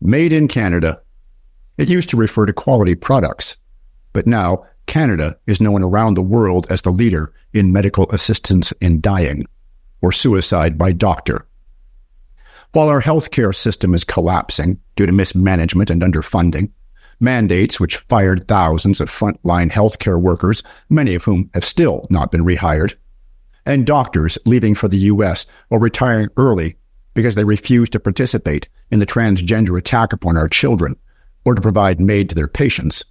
Made in Canada. It used to refer to quality products, but now Canada is known around the world as the leader in medical assistance in dying, or suicide by doctor. While our healthcare system is collapsing due to mismanagement and underfunding, mandates which fired thousands of frontline healthcare workers, many of whom have still not been rehired, and doctors leaving for the U.S. or retiring early because they refuse to participate in the transgender attack upon our children or to provide MAID to their patients,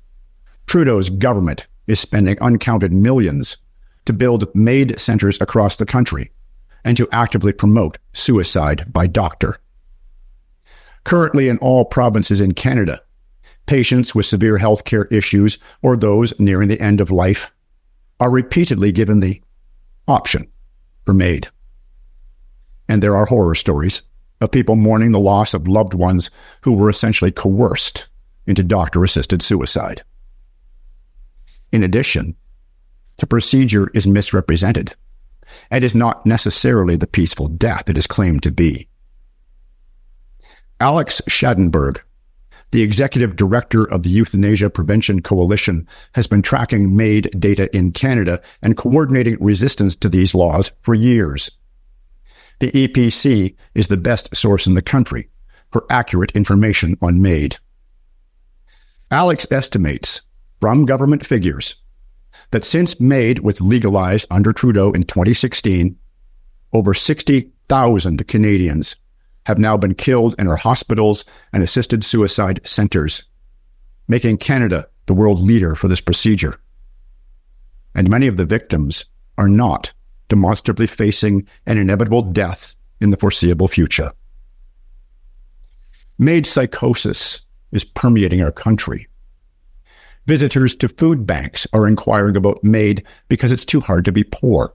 Trudeau's government is spending uncounted millions to build MAID centers across the country and to actively promote suicide by doctor. Currently in all provinces in Canada, patients with severe healthcare issues or those nearing the end of life are repeatedly given the option for MAID. And there are horror stories of people mourning the loss of loved ones who were essentially coerced into doctor-assisted suicide. In addition, the procedure is misrepresented and is not necessarily the peaceful death it is claimed to be. Alex Schadenberg, the executive director of the Euthanasia Prevention Coalition, has been tracking MAID data in Canada and coordinating resistance to these laws for years. The EPC is the best source in the country for accurate information on MAID. Alex estimates, from government figures, that since MAID was legalized under Trudeau in 2016, over 60,000 Canadians have now been killed in our hospitals and assisted suicide centers, making Canada the world leader for this procedure. And many of the victims are not demonstrably facing an inevitable death in the foreseeable future. MAID psychosis is permeating our country. Visitors to food banks are inquiring about MAID because it's too hard to be poor.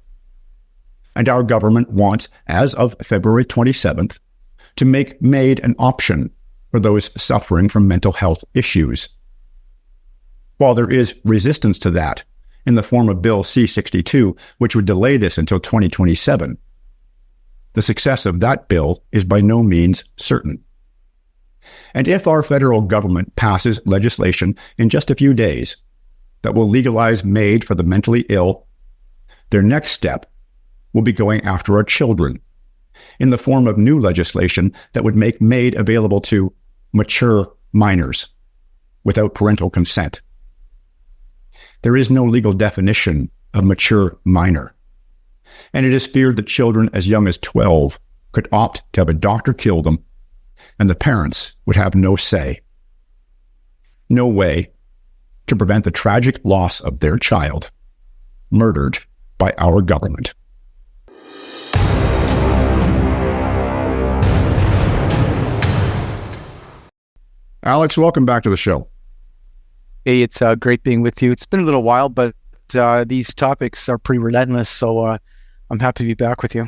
And our government wants, as of February 27th, to make MAID an option for those suffering from mental health issues. While there is resistance to that in the form of Bill C-62, which would delay this until 2027, the success of that bill is by no means certain. And if our federal government passes legislation in just a few days that will legalize MAID for the mentally ill, their next step will be going after our children in the form of new legislation that would make MAID available to mature minors without parental consent. There is no legal definition of mature minor, and it is feared that children as young as 12 could opt to have a doctor kill them, and the parents would have no say. No way to prevent the tragic loss of their child, murdered by our government. Alex, welcome back to the show. Hey, it's great being with you. It's been a little while, but these topics are pretty relentless, so I'm happy to be back with you.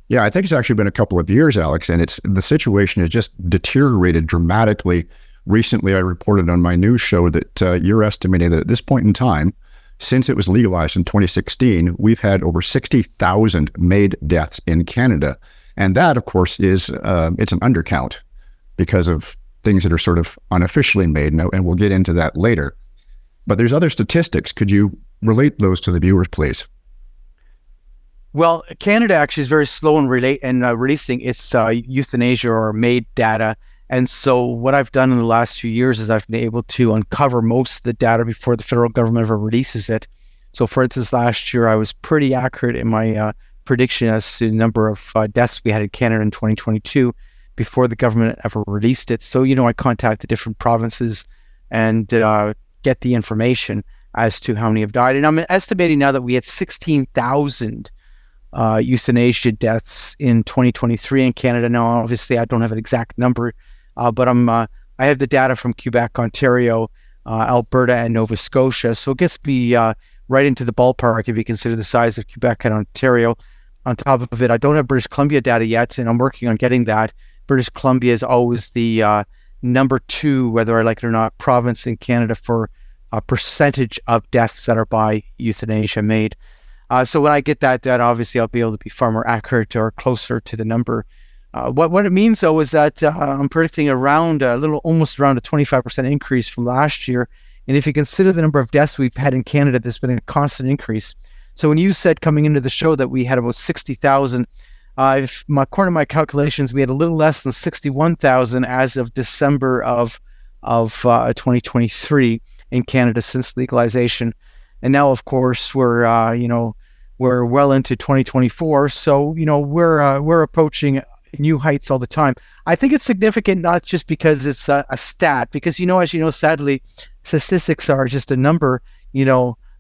Yeah, I think it's actually been a couple of years, Alex, and the situation has just deteriorated dramatically. Recently, I reported on my news show that you're estimating that at this point in time, since it was legalized in 2016, we've had over 60,000 MAID deaths in Canada. And that, of course, is it's an undercount because of things that are sort of unofficially made, and we'll get into that later. But there's other statistics. Could you relate those to the viewers, please? Well, Canada actually is very slow in releasing its euthanasia or MAID data. And so what I've done in the last few years is I've been able to uncover most of the data before the federal government ever releases it. So for instance, last year, I was pretty accurate in my prediction as to the number of deaths we had in Canada in 2022 before the government ever released it. So, I contact the different provinces and get the information as to how many have died. And I'm estimating now that we had 16,000 euthanasia deaths in 2023 in Canada. Now, obviously, I don't have an exact number, but I have the data from Quebec, Ontario, Alberta, and Nova Scotia. So it gets me right into the ballpark if you consider the size of Quebec and Ontario. On top of it, I don't have British Columbia data yet, and I'm working on getting that. British Columbia is always the number 2, whether I like it or not, province in Canada for a percentage of deaths that are by euthanasia MAID. So when I get that data, obviously I'll be able to be far more accurate or closer to the number. What it means, though, is that I'm predicting almost around a 25% increase from last year. And if you consider the number of deaths we've had in Canada, there's been a constant increase. So when you said coming into the show that we had about 60,000, according to my calculations, we had a little less than 61,000 as of December of 2023 in Canada since legalization. And now, of course, we're well into 2024. So, we're approaching new heights all the time. I think it's significant, not just because it's a stat, because, as you know, sadly, statistics are just a number.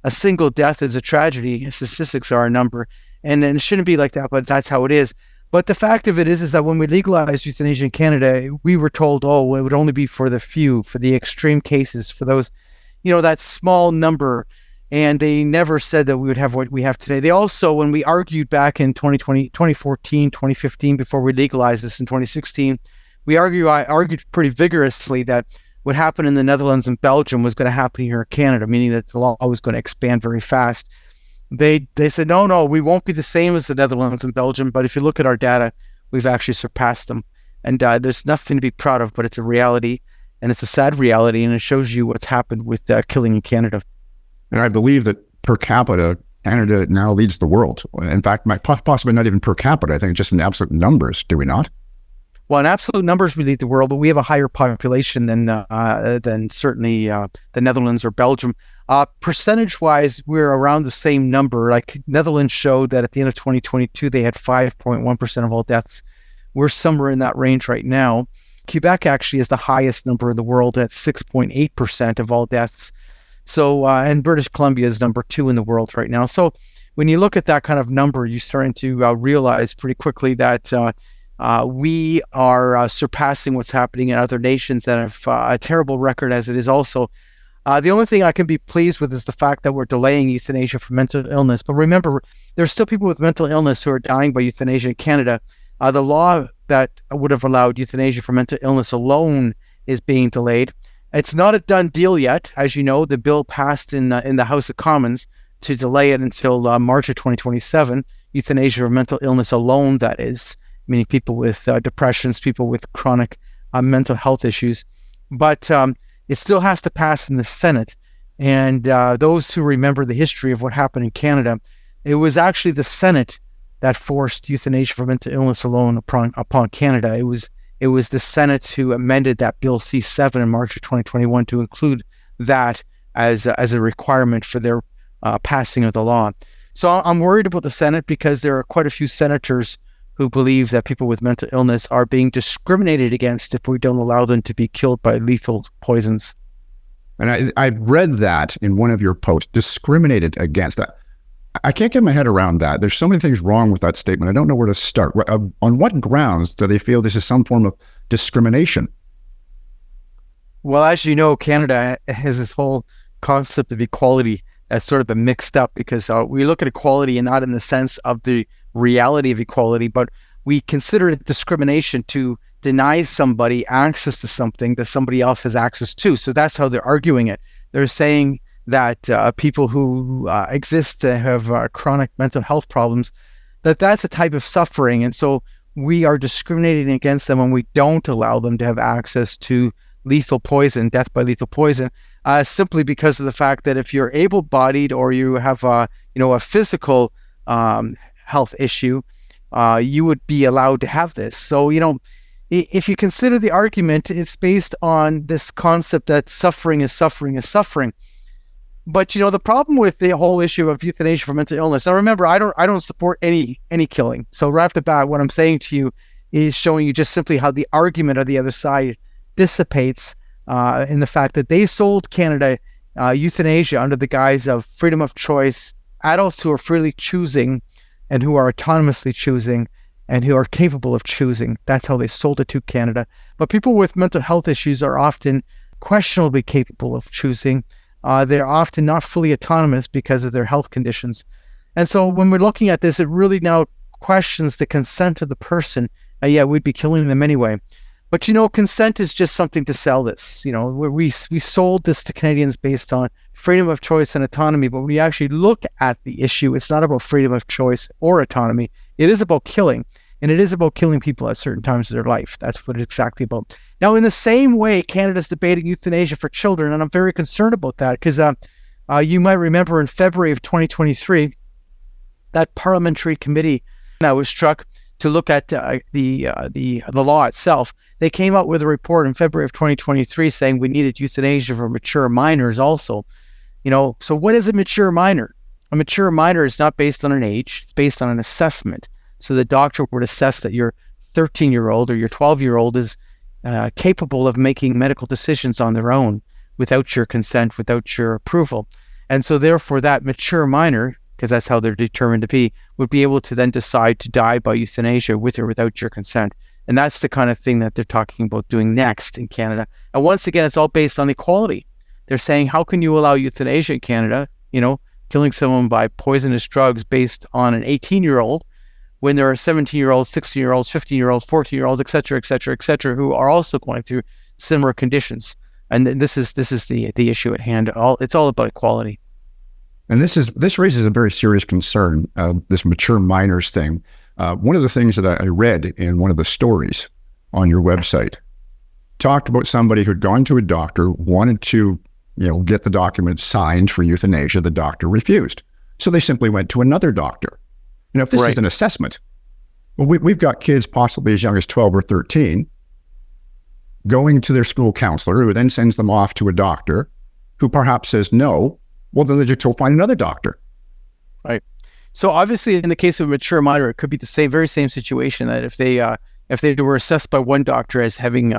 A single death is a tragedy. Statistics are a number, and it shouldn't be like that, but that's how it is. But the fact of it is that when we legalized euthanasia in Canada, we were told, it would only be for the few, for the extreme cases, for those, that small number. And they never said that we would have what we have today. They also, when we argued back in 2014, 2015, before we legalized this in 2016, I argued pretty vigorously that what happened in the Netherlands and Belgium was going to happen here in Canada, meaning that the law was going to expand very fast. They said, no, we won't be the same as the Netherlands and Belgium, but if you look at our data, we've actually surpassed them. And there's nothing to be proud of, but it's a reality, and it's a sad reality, and it shows you what's happened with killing in Canada. And I believe that per capita, Canada now leads the world. In fact, possibly not even per capita, I think just in absolute numbers, do we not? Well, in absolute numbers, we lead the world, but we have a higher population than certainly the Netherlands or Belgium. Percentage-wise, we're around the same number. Like Netherlands showed that at the end of 2022, they had 5.1% of all deaths. We're somewhere in that range right now. Quebec actually is the highest number in the world at 6.8% of all deaths. So, and British Columbia is number 2 in the world right now. So when you look at that kind of number, you're starting to realize pretty quickly that we are surpassing what's happening in other nations that have a terrible record as it is also. The only thing I can be pleased with is the fact that we're delaying euthanasia for mental illness. But remember, there's still people with mental illness who are dying by euthanasia in Canada. The law that would have allowed euthanasia for mental illness alone is being delayed. It's not a done deal yet. As you know, the bill passed in the House of Commons to delay it until March of 2027. Euthanasia for mental illness alone, that is, meaning people with depressions, people with chronic mental health issues. But it still has to pass in the Senate. And those who remember the history of what happened in Canada, it was actually the Senate that forced euthanasia for mental illness alone upon Canada. It was the Senate who amended that Bill C-7 in March of 2021 to include that as a requirement for their passing of the law. So I'm worried about the Senate because there are quite a few senators who believe that people with mental illness are being discriminated against if we don't allow them to be killed by lethal poisons. And I read that in one of your posts, discriminated against. I can't get my head around that. There's so many things wrong with that statement. I don't know where to start. On what grounds do they feel this is some form of discrimination? Well, as you know, Canada has this whole concept of equality that's sort of been mixed up because we look at equality and not in the sense of the reality of equality, but we consider it discrimination to deny somebody access to something that somebody else has access to. So that's how they're arguing it. They're saying that people who exist to have chronic mental health problems, that's a type of suffering. And so we are discriminating against them when we don't allow them to have access to lethal poison, death by lethal poison, simply because of the fact that if you're able-bodied or you have a physical health issue, you would be allowed to have this. So, if you consider the argument, it's based on this concept that suffering is suffering is suffering. But the problem with the whole issue of euthanasia for mental illness. Now, remember, I don't support any killing. So right off the bat, what I'm saying to you is showing you just simply how the argument of the other side dissipates in the fact that they sold Canada euthanasia under the guise of freedom of choice, adults who are freely choosing and who are autonomously choosing and who are capable of choosing. That's how they sold it to Canada. But people with mental health issues are often questionably capable of choosing. They're often not fully autonomous because of their health conditions. And so when we're looking at this, it really now questions the consent of the person. Yeah, we'd be killing them anyway. But, consent is just something to sell this. We sold this to Canadians based on freedom of choice and autonomy. But when you actually look at the issue, it's not about freedom of choice or autonomy. It is about killing. And it is about killing people at certain times of their life. That's what it's exactly about. Now, in the same way, Canada's debating euthanasia for children, and I'm very concerned about that because you might remember in February of 2023, that parliamentary committee that was struck to look at the law itself, they came out with a report in February of 2023 saying we needed euthanasia for mature minors also. So what is a mature minor? A mature minor is not based on an age, it's based on an assessment. So the doctor would assess that your 13-year-old or your 12-year-old is capable of making medical decisions on their own without your consent, without your approval. And so therefore that mature minor, because that's how they're determined to be, would be able to then decide to die by euthanasia with or without your consent. And that's the kind of thing that they're talking about doing next in Canada. And once again, it's all based on equality. They're saying, how can you allow euthanasia in Canada, killing someone by poisonous drugs based on an 18-year-old, when there are 17-year-olds, 16-year-olds, 15-year-olds, 14-year-olds, et cetera, who are also going through similar conditions. And this is the issue at hand. It's all about equality. And this raises a very serious concern, this mature minors thing. One of the things that I read in one of the stories on your website talked about somebody who'd gone to a doctor, wanted to, get the document signed for euthanasia. The doctor refused. So they simply went to another doctor. If this is an assessment, well, we've got kids possibly as young as 12 or 13 going to their school counselor, who then sends them off to a doctor who perhaps says no. Well, then they just go find another doctor. Right. So obviously, in the case of a mature minor, it could be the very same situation that if they were assessed by one doctor as having,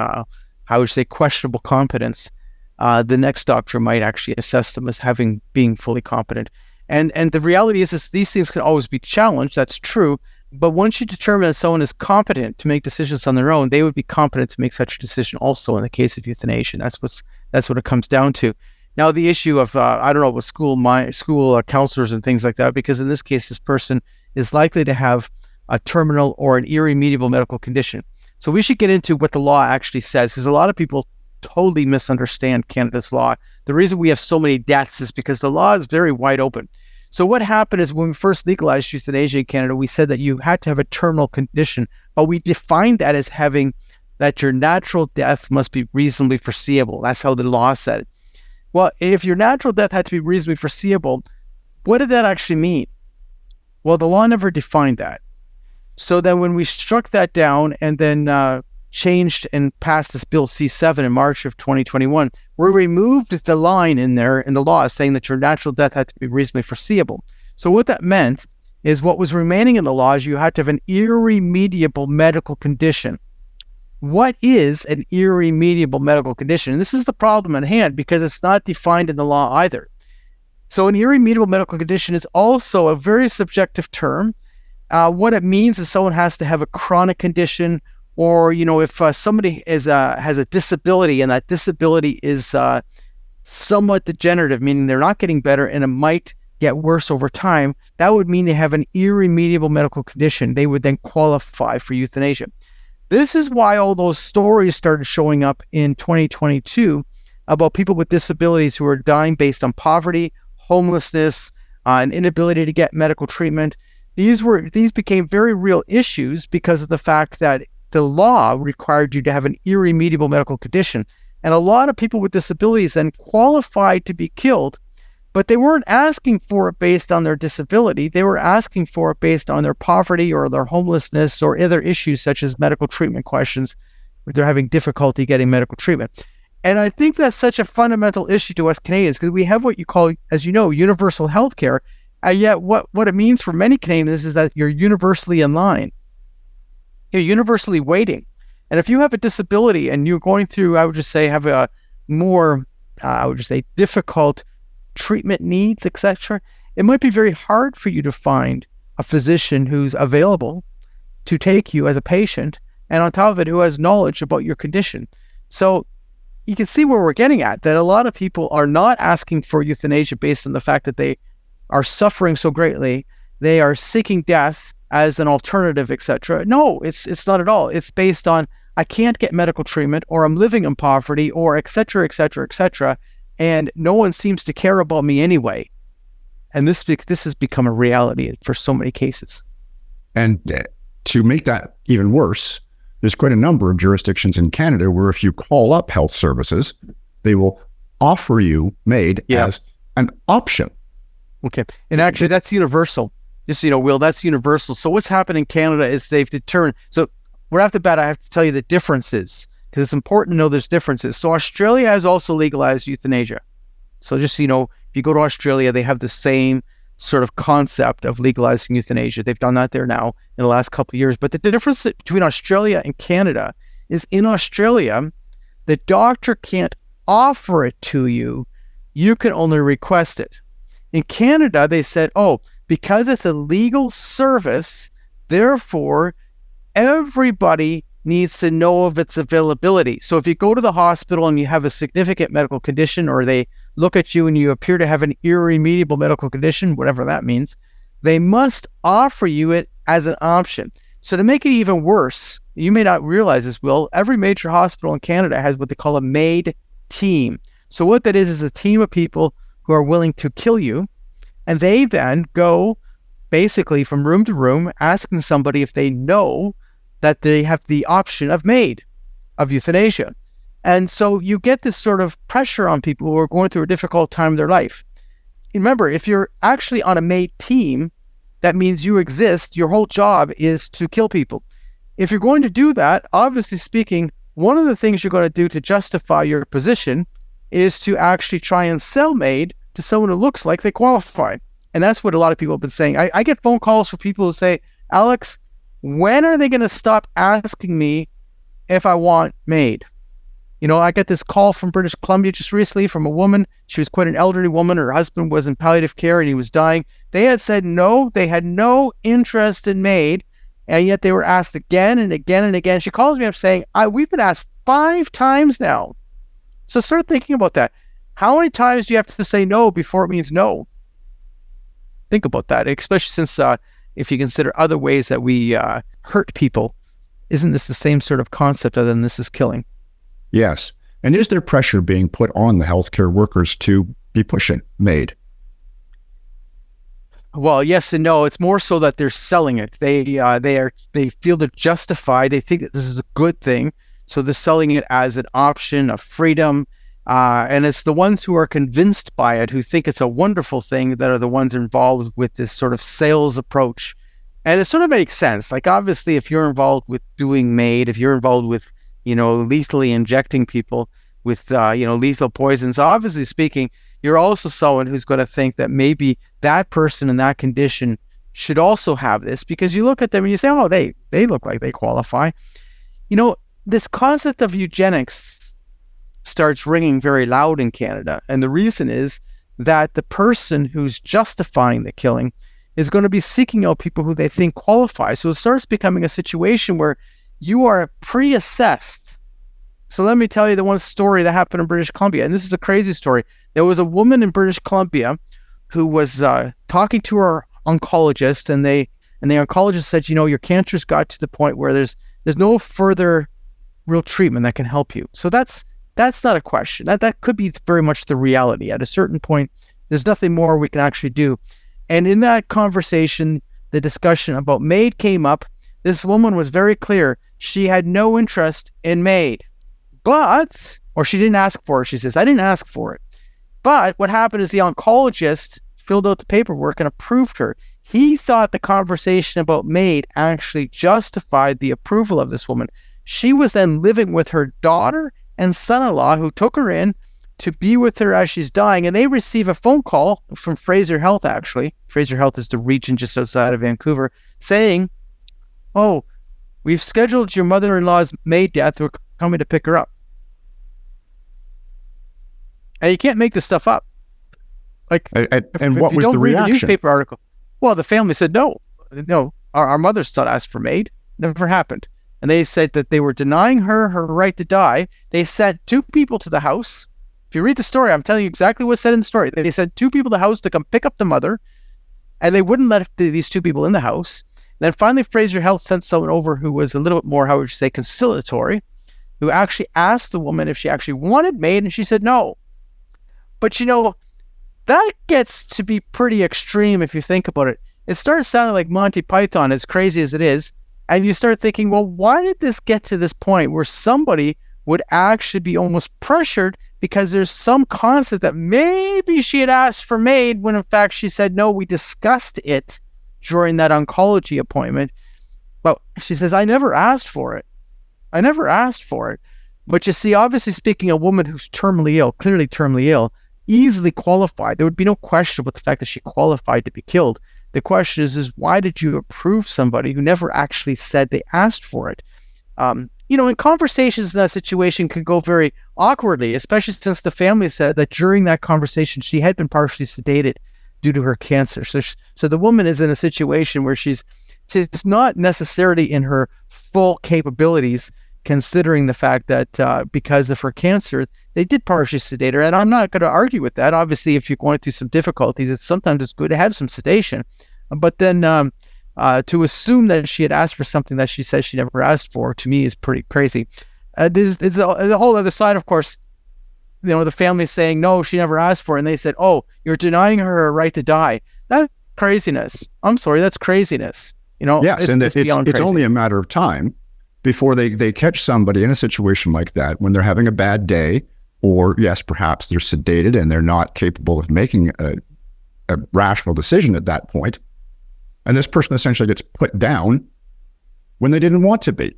questionable competence, the next doctor might actually assess them as being fully competent. And the reality is these things can always be challenged. That's true. But once you determine that someone is competent to make decisions on their own, they would be competent to make such a decision also in the case of euthanasia. That's what it comes down to. Now, the issue of, with school counselors and things like that, because in this case, this person is likely to have a terminal or an irremediable medical condition. So we should get into what the law actually says, because a lot of people totally misunderstand Canada's law. The reason we have so many deaths is because the law is very wide open. So what happened is when we first legalized euthanasia in Canada, we said that you had to have a terminal condition, but we defined that as having that your natural death must be reasonably foreseeable. That's how the law said it. Well, if your natural death had to be reasonably foreseeable, what did that actually mean? Well, the law never defined that. So then when we struck that down and then changed and passed this Bill C-7 in March of 2021, we removed the line in there in the law saying that your natural death had to be reasonably foreseeable. So what that meant is what was remaining in the law is you had to have an irremediable medical condition. What is an irremediable medical condition? And this is the problem at hand because it's not defined in the law either. So an irremediable medical condition is also a very subjective term. What it means is someone has to have a chronic condition, or if somebody has a disability and that disability is somewhat degenerative, meaning they're not getting better and it might get worse over time, that would mean they have an irremediable medical condition. They would then qualify for euthanasia. This is why all those stories started showing up in 2022 about people with disabilities who are dying based on poverty, homelessness, an inability to get medical treatment. These became very real issues because of the fact that the law required you to have an irremediable medical condition. And a lot of people with disabilities then qualified to be killed, but they weren't asking for it based on their disability. They were asking for it based on their poverty or their homelessness or other issues such as medical treatment questions, where they're having difficulty getting medical treatment. And I think that's such a fundamental issue to us Canadians because we have what you call, as you know, universal health care. And yet what it means for many Canadians is that you're universally in line. You're universally waiting. And if you have a disability and you're going through, I would just say, have a more, difficult treatment needs, etc., it might be very hard for you to find a physician who's available to take you as a patient, and on top of it, who has knowledge about your condition. So you can see where we're getting at, that a lot of people are not asking for euthanasia based on the fact that they are suffering so greatly. They are seeking death as an alternative, etc. No, it's not at all. It's based on, I can't get medical treatment, or I'm living in poverty, or etc., and no one seems to care about me anyway. And this has become a reality for so many cases. And to make that even worse, there's quite a number of jurisdictions in Canada where if you call up health services, they will offer you MAID as an option. Okay. And actually, that's universal. Just, Will, that's universal. So what's happened in Canada is they've determined. So right off the bat, I have to tell you the differences, because it's important to know there's differences. So Australia has also legalized euthanasia. So just, if you go to Australia, they have the same sort of concept of legalizing euthanasia. They've done that there now in the last couple of years. But the difference between Australia and Canada is in Australia, the doctor can't offer it to you. You can only request it. In Canada, they said, because it's a legal service, therefore, everybody needs to know of its availability. So if you go to the hospital and you have a significant medical condition, or they look at you and you appear to have an irremediable medical condition, whatever that means, they must offer you it as an option. So to make it even worse, you may not realize this, Will, every major hospital in Canada has what they call a MAID team. So what that is a team of people who are willing to kill you, and they then go basically from room to room asking somebody if they know that they have the option of MAID, of euthanasia. And so you get this sort of pressure on people who are going through a difficult time in their life. Remember, if you're actually on a MAID team, that means you exist. Your whole job is to kill people. If you're going to do that, obviously speaking, one of the things you're going to do to justify your position is to actually try and sell MAID to someone who looks like they qualify. And that's what a lot of people have been saying. I get phone calls from people who say, Alex, when are they going to stop asking me if I want MAID? I got this call from British Columbia just recently from a woman. She was quite an elderly woman. Her husband was in palliative care and he was dying. They had said no, they had no interest in MAID, and yet they were asked again and again and again. She calls me up saying, we've been asked 5 times now. So start thinking about that. How many times do you have to say no before it means no? Think about that, especially since if you consider other ways that we hurt people, isn't this the same sort of concept other than this is killing? Yes. And is there pressure being put on the healthcare workers to be pushing MAID? Well, yes and no. It's more so that they're selling it. They feel they're justified. They think that this is a good thing, so they're selling it as an option of freedom. And it's the ones who are convinced by it, who think it's a wonderful thing, that are the ones involved with this sort of sales approach. And it sort of makes sense. Like, obviously, if you're involved with doing MAID, if you're involved with, lethally injecting people with, lethal poisons, obviously speaking, you're also someone who's going to think that maybe that person in that condition should also have this, because you look at them and you say, they look like they qualify. This concept of eugenics starts ringing very loud in Canada. And the reason is that the person who's justifying the killing is going to be seeking out people who they think qualify. So it starts becoming a situation where you are pre-assessed. So let me tell you the one story that happened in British Columbia. And this is a crazy story. There was a woman in British Columbia who was talking to her oncologist, and the oncologist said, your cancer's got to the point where there's no further real treatment that can help you. So that's not a question. That could be very much the reality. At a certain point, there's nothing more we can actually do. And in that conversation, the discussion about MAID came up. This woman was very clear. She had no interest in MAID, or she didn't ask for it. She says, I didn't ask for it. But what happened is the oncologist filled out the paperwork and approved her. He thought the conversation about MAID actually justified the approval of this woman. She was then living with her daughter and son-in-law, who took her in to be with her as she's dying. And they receive a phone call from Fraser Health, actually. Fraser Health is the region just outside of Vancouver, saying, we've scheduled your mother-in-law's MAID death. We're coming to pick her up. And you can't make this stuff up. And what was the reaction? Newspaper article. Well, the family said, no, our mother's not asked for MAID. Never happened. And they said that they were denying her right to die. They sent 2 people to the house. If you read the story, I'm telling you exactly what's said in the story. They sent 2 people to the house to come pick up the mother, and they wouldn't let these 2 people in the house. And then finally, Fraser Health sent someone over who was a little bit more, how would you say, conciliatory, who actually asked the woman if she actually wanted MAID, and she said no. But that gets to be pretty extreme if you think about it. It starts sounding like Monty Python, as crazy as it is. And you start thinking, well, why did this get to this point where somebody would actually be almost pressured because there's some concept that maybe she had asked for MAID when in fact she said, no, we discussed it during that oncology appointment. But she says, I never asked for it. I never asked for it. But you see, obviously speaking, a woman who's terminally ill, clearly terminally ill, easily qualified. There would be no question about the fact that she qualified to be killed. The question is why did you approve somebody who never actually said they asked for it? And conversations in that situation could go very awkwardly, especially since the family said that during that conversation, she had been partially sedated due to her cancer. So the woman is in a situation where she's not necessarily in her full capabilities, considering the fact that because of her cancer, they did partially sedate her. And I'm not going to argue with that. Obviously, if you're going through some difficulties, sometimes it's good to have some sedation. But then to assume that she had asked for something that she says she never asked for, to me, is pretty crazy. There's a whole other side, of course. The family saying, no, she never asked for it. And they said, oh, you're denying her her right to die. That's craziness. I'm sorry, that's craziness. Yes, it's only a matter of time before they catch somebody in a situation like that when they're having a bad day, or yes, perhaps they're sedated and they're not capable of making a rational decision at that point. And this person essentially gets put down when they didn't want to be.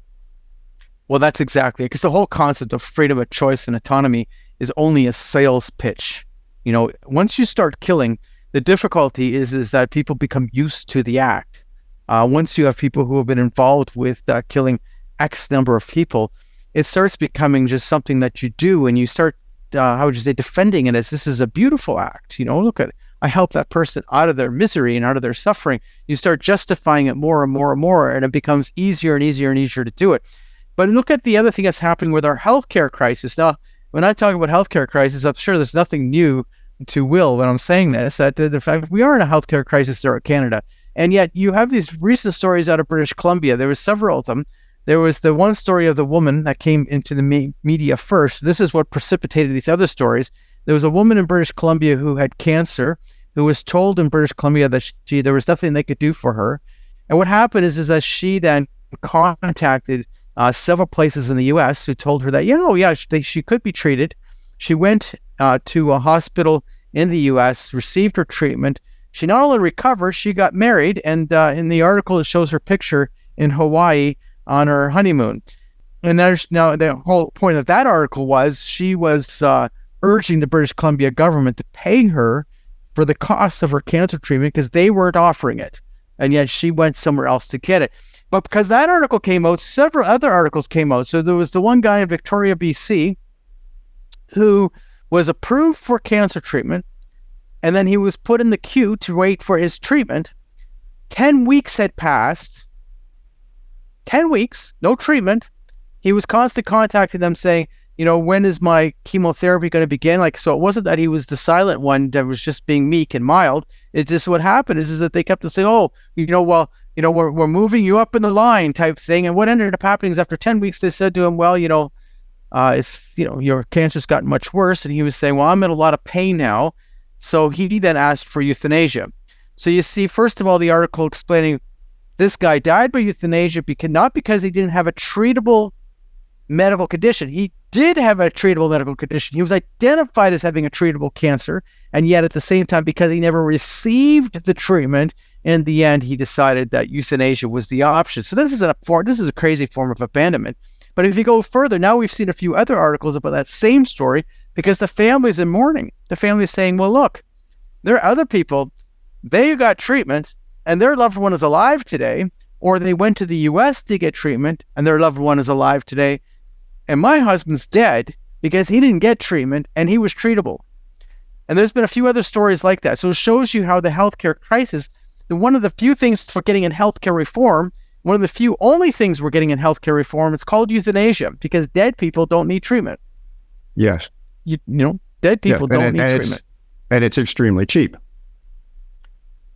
Well, that's exactly it, because the whole concept of freedom of choice and autonomy is only a sales pitch. Once you start killing, the difficulty is that people become used to the act. Once you have people who have been involved with killing X number of people, it starts becoming just something that you do, and you start, defending it as this is a beautiful act. Look at it. I help that person out of their misery and out of their suffering. You start justifying it more and more and more, and it becomes easier and easier and easier to do it. But look at the other thing that's happening with our healthcare crisis. Now, when I talk about healthcare crisis, I'm sure there's nothing new to Will when I'm saying this, that the fact that we are in a healthcare crisis there at Canada. And yet you have these recent stories out of British Columbia. There were several of them. There was the one story of the woman that came into the media first. This is what precipitated these other stories. There was a woman in British Columbia who had cancer, who was told in British Columbia that there was nothing they could do for her. And what happened is that she then contacted several places in the U.S. who told her that, she could be treated. She went to a hospital in the U.S., received her treatment. She not only recovered, she got married. And in the article, it shows her picture in Hawaii on her honeymoon. And now the whole point of that article was she was urging the British Columbia government to pay her for the cost of her cancer treatment because they weren't offering it. And yet she went somewhere else to get it. But because that article came out, several other articles came out. So there was the one guy in Victoria, BC, who was approved for cancer treatment, and then he was put in the queue to wait for his treatment. 10 weeks had passed. 10 weeks, no treatment. He was constantly contacting them saying, when is my chemotherapy going to begin? So it wasn't that he was the silent one that was just being meek and mild. It's just what happened is that they kept on saying, we're moving you up in the line type thing. And what ended up happening is after 10 weeks, they said to him, your cancer's gotten much worse. And he was saying, well, I'm in a lot of pain now. So he then asked for euthanasia. So you see, first of all, the article explaining this guy died by euthanasia not because he didn't have a treatable medical condition. He did have a treatable medical condition. He was identified as having a treatable cancer. And yet at the same time, because he never received the treatment, in the end, he decided that euthanasia was the option. So this is a crazy form of abandonment. But if you go further, now we've seen a few other articles about that same story because the family's in mourning. The family's saying, well, look, there are other people, they got treatment and their loved one is alive today, or they went to the U.S. to get treatment and their loved one is alive today. And my husband's dead because he didn't get treatment and he was treatable. And there's been a few other stories like that. So it shows you how the healthcare crisis, one of the few things for getting in healthcare reform, one of the few only things we're getting in healthcare reform, it's called euthanasia because dead people don't need treatment. Yes. Dead people don't need treatment. And it's extremely cheap.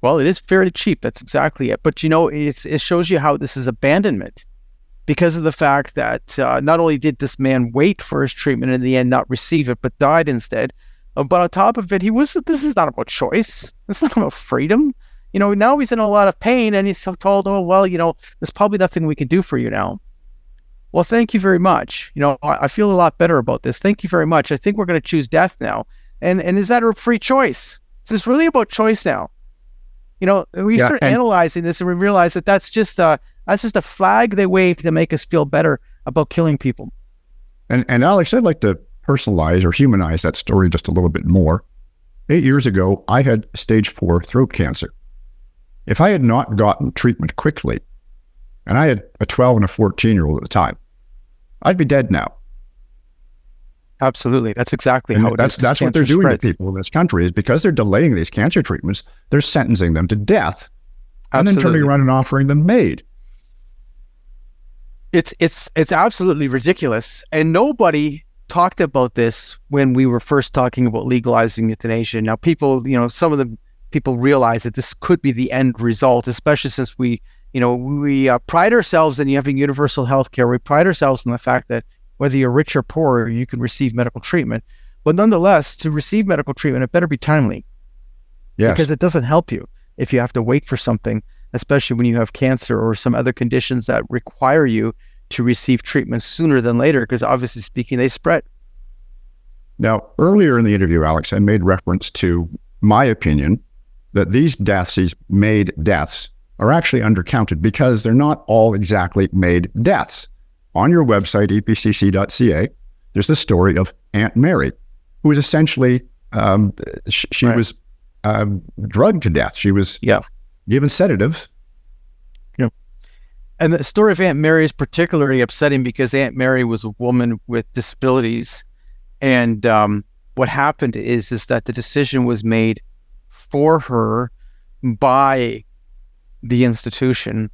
Well, it is fairly cheap. That's exactly it. But, it shows you how this is abandonment because of the fact that not only did this man wait for his treatment and in the end not receive it, but died instead. But on top of it, this is not about choice. It's not about freedom. now he's in a lot of pain and he's told, oh, well, there's probably nothing we can do for you now. Well, thank you very much. I feel a lot better about this. Thank you very much. I think we're going to choose death now. And is that a free choice? Is this really about choice now? We start analyzing this and we realize that that's just a flag they wave to make us feel better about killing people. And Alex, I'd like to personalize or humanize that story just a little bit more. 8 years ago, I had stage 4 throat cancer. If I had not gotten treatment quickly, and I had a 12 and a 14-year-old at the time, I'd be dead now. Absolutely. That's exactly how it is. That's what they're doing to people in this country, is because they're delaying these cancer treatments, they're sentencing them to death and then turning around and offering them MAID. It's absolutely ridiculous. And nobody talked about this when we were first talking about legalizing euthanasia. Now people, some of the people realize that this could be the end result, especially since we pride ourselves in having universal health care. We pride ourselves in the fact that whether you're rich or poor, you can receive medical treatment. But nonetheless, to receive medical treatment, it better be timely. Yes. Because it doesn't help you if you have to wait for something, especially when you have cancer or some other conditions that require you to receive treatment sooner than later, because obviously speaking, they spread. Now, earlier in the interview, Alex, I made reference to my opinion that these deaths, these MAID deaths, are actually undercounted because they're not all exactly MAID deaths. On your website, epcc.ca, there's the story of Aunt Mary, who was essentially, she was drugged to death. She was given sedatives. Yeah. And the story of Aunt Mary is particularly upsetting because Aunt Mary was a woman with disabilities. And what happened is that the decision was made for her by the institution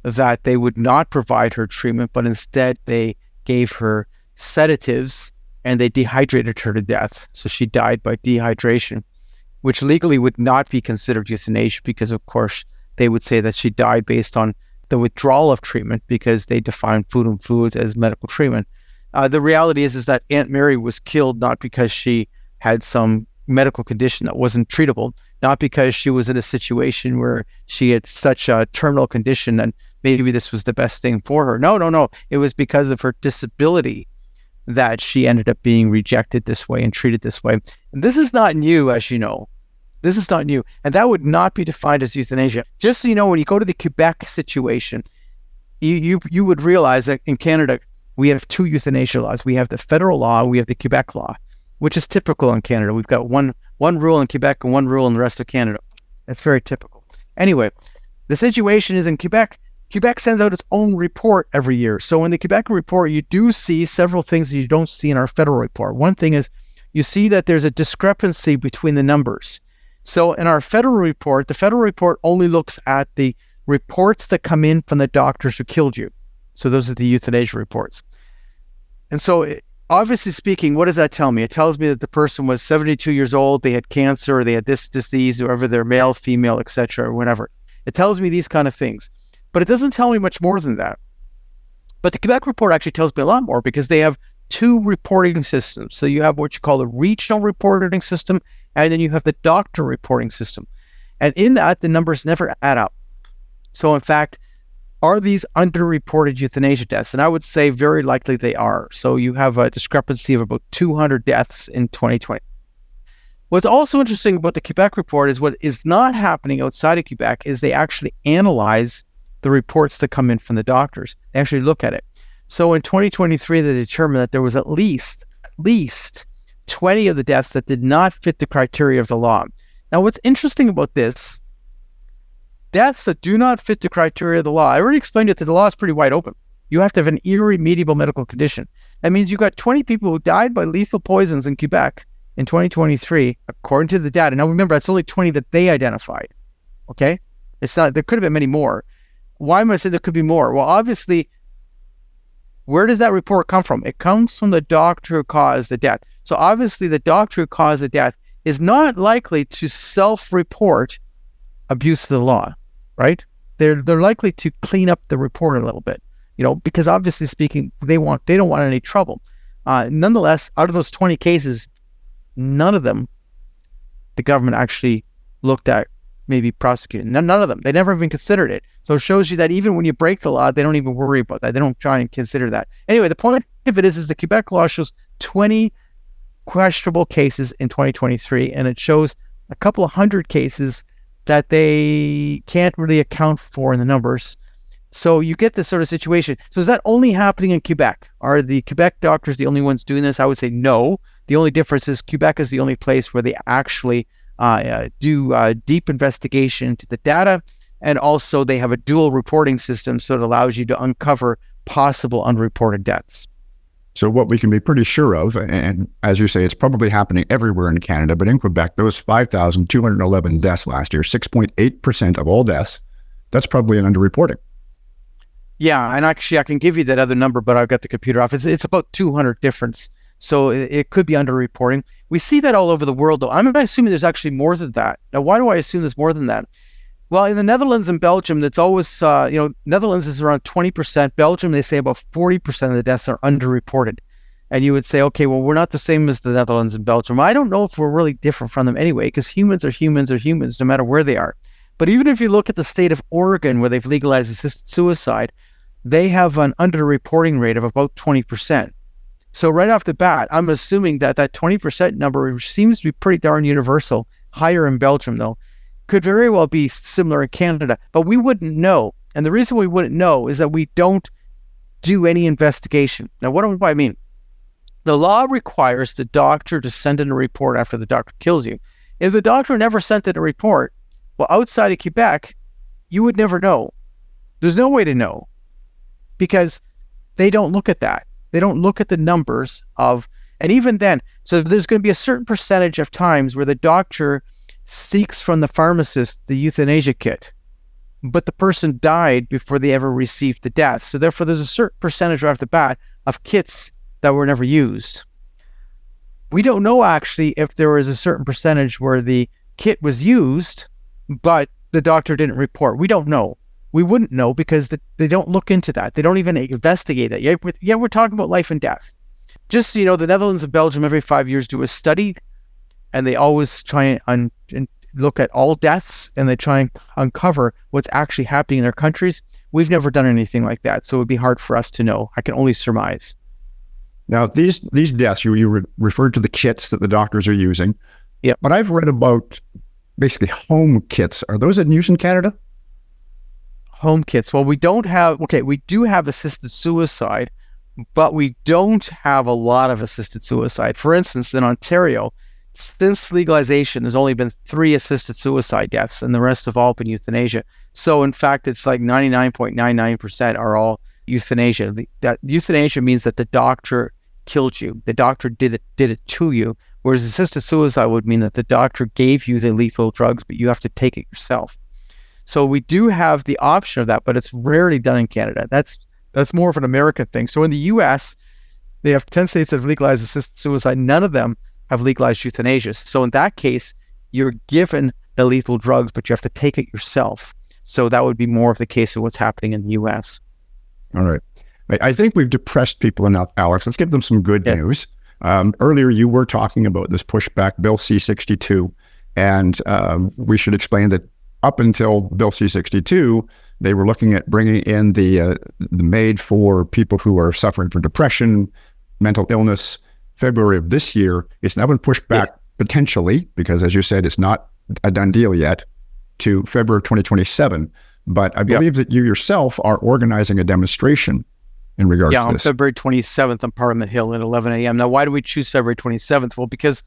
that they would not provide her treatment, but instead they gave her sedatives and they dehydrated her to death. So she died by dehydration, which legally would not be considered euthanasia because, of course, they would say that she died based on the withdrawal of treatment because they define food and fluids as medical treatment. The reality is that Aunt Mary was killed not because she had some medical condition that wasn't treatable, not because she was in a situation where she had such a terminal condition and maybe this was the best thing for her. No. It was because of her disability that she ended up being rejected this way and treated this way. And this is not new, as you know. This is not new. And that would not be defined as euthanasia. Just so you know, when you go to the Quebec situation, you would realize that in Canada, we have two euthanasia laws. We have the federal law, we have the Quebec law, which is typical in Canada. We've got one rule in Quebec and one rule in the rest of Canada. That's very typical. Anyway, the situation is in Quebec. Quebec sends out its own report every year. So in the Quebec report, you do see several things that you don't see in our federal report. One thing is you see that there's a discrepancy between the numbers. So in our federal report, the federal report only looks at the reports that come in from the doctors who killed you. So those are the euthanasia reports. And so obviously speaking, what does that tell me? It tells me that the person was 72 years old, they had cancer, or they had this disease, whoever they're male, female, etc., or whatever. It tells me these kind of things. But it doesn't tell me much more than that. But the Quebec report actually tells me a lot more because they have two reporting systems. So you have what you call the regional reporting system, and then you have the doctor reporting system. And in that, the numbers never add up. So in fact, are these underreported euthanasia deaths? And I would say very likely they are. So you have a discrepancy of about 200 deaths in 2020. What's also interesting about the Quebec report is what is not happening outside of Quebec is they actually analyze the reports that come in from the doctors. They actually look at it. So in 2023, they determined that there was at least 20 of the deaths that did not fit the criteria of the law. Now, what's interesting about this, deaths that do not fit the criteria of the law, I already explained it that the law is pretty wide open. You have to have an irremediable medical condition. That means you've got 20 people who died by lethal poisons in Quebec in 2023, according to the data. Now, remember, that's only 20 that they identified. Okay? It's not, there could have been many more. Why am I saying there could be more? Well, obviously, where does that report come from? It comes from the doctor who caused the death. So obviously, the doctor who caused the death is not likely to self-report abuse of the law, right? They're likely to clean up the report a little bit, because obviously speaking, they don't want any trouble. Nonetheless, out of those 20 cases, none of them the government actually looked at maybe prosecuted. None of them. They never even considered it. So it shows you that even when you break the law, they don't even worry about that. They don't try and consider that. Anyway, the point of it is the Quebec law shows 20 questionable cases in 2023, and it shows a couple of hundred cases that they can't really account for in the numbers. So you get this sort of situation. So is that only happening in Quebec? Are the Quebec doctors the only ones doing this? I would say no. The only difference is Quebec is the only place where they actually do deep investigation into the data, and also they have a dual reporting system, so it allows you to uncover possible unreported deaths. So what we can be pretty sure of, and as you say, it's probably happening everywhere in Canada, but in Quebec, those 5,211 deaths last year, 6.8% of all deaths, that's probably an underreporting. Yeah, and actually I can give you that other number, but I've got the computer off. It's about 200 difference. So it could be underreporting. We see that all over the world, though. I'm assuming there's actually more than that. Now, why do I assume there's more than that? Well, in the Netherlands and Belgium, that's always, Netherlands is around 20%. Belgium, they say about 40% of the deaths are underreported. And you would say, okay, well, we're not the same as the Netherlands and Belgium. I don't know if we're really different from them anyway, because humans are humans, no matter where they are. But even if you look at the state of Oregon, where they've legalized assisted suicide, they have an underreporting rate of about 20%. So right off the bat, I'm assuming that 20% number, which seems to be pretty darn universal, higher in Belgium though, could very well be similar in Canada, but we wouldn't know. And the reason we wouldn't know is that we don't do any investigation. Now, what do I mean? The law requires the doctor to send in a report after the doctor kills you. If the doctor never sent in a report, well, outside of Quebec, you would never know. There's no way to know because they don't look at that. They don't look at the numbers of, and even then, so there's going to be a certain percentage of times where the doctor seeks from the pharmacist the euthanasia kit, but the person died before they ever received the death. So therefore, there's a certain percentage right off the bat of kits that were never used. We don't know actually if there was a certain percentage where the kit was used, but the doctor didn't report. We don't know. We wouldn't know because they don't look into that. They don't even investigate that. Yeah, we're talking about life and death. Just so you know, the Netherlands and Belgium every 5 years do a study, and they always try and look at all deaths, and they try and uncover what's actually happening in their countries. We've never done anything like that, so it would be hard for us to know. I can only surmise. Now, these deaths, you referred to the kits that the doctors are using. Yeah. But I've read about basically home kits. Are those in use in Canada? Home kits. Well, we do have assisted suicide, but we don't have a lot of assisted suicide. For instance, in Ontario, since legalization, there's only been 3 assisted suicide deaths, and the rest have all been euthanasia. So in fact, it's like 99.99% are all euthanasia. That euthanasia means that the doctor killed you. The doctor did it to you, whereas assisted suicide would mean that the doctor gave you the lethal drugs, but you have to take it yourself. So we do have the option of that, but it's rarely done in Canada. That's more of an American thing. So in the U.S., they have 10 states that have legalized assisted suicide. None of them have legalized euthanasia. So in that case, you're given the lethal drugs, but you have to take it yourself. So that would be more of the case of what's happening in the U.S. All right. I think we've depressed people enough, Alex. Let's give them some good news. Earlier, you were talking about this pushback, Bill C-62, and we should explain that up until Bill C-62, they were looking at bringing in the MAID for people who are suffering from depression, mental illness. February of this year, it's now been pushed back potentially, because as you said, it's not a done deal yet, to February of 2027. But I believe that you yourself are organizing a demonstration in regards to this. Yeah, on February 27th on Parliament Hill at 11 a.m. Now, why do we choose February 27th? Well, because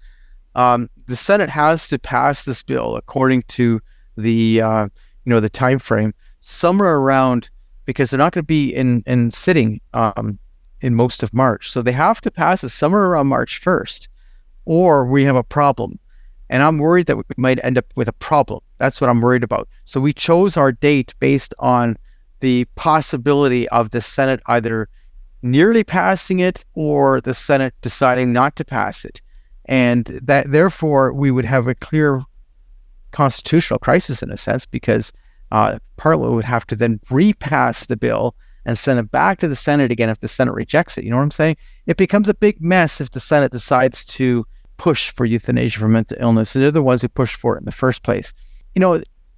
the Senate has to pass this bill according to the the time frame somewhere around, because they're not going to be in sitting in most of March, so they have to pass it somewhere around March 1st, or we have a problem. And I'm worried that we might end up with a problem. That's what I'm worried about. So we chose our date based on the possibility of the Senate either nearly passing it or the Senate deciding not to pass it, and that therefore we would have a clear constitutional crisis in a sense, because Parliament would have to then repass the bill and send it back to the Senate again if the Senate rejects it. You know what I'm saying? It becomes a big mess if the Senate decides to push for euthanasia for mental illness, and they're the ones who pushed for it in the first place.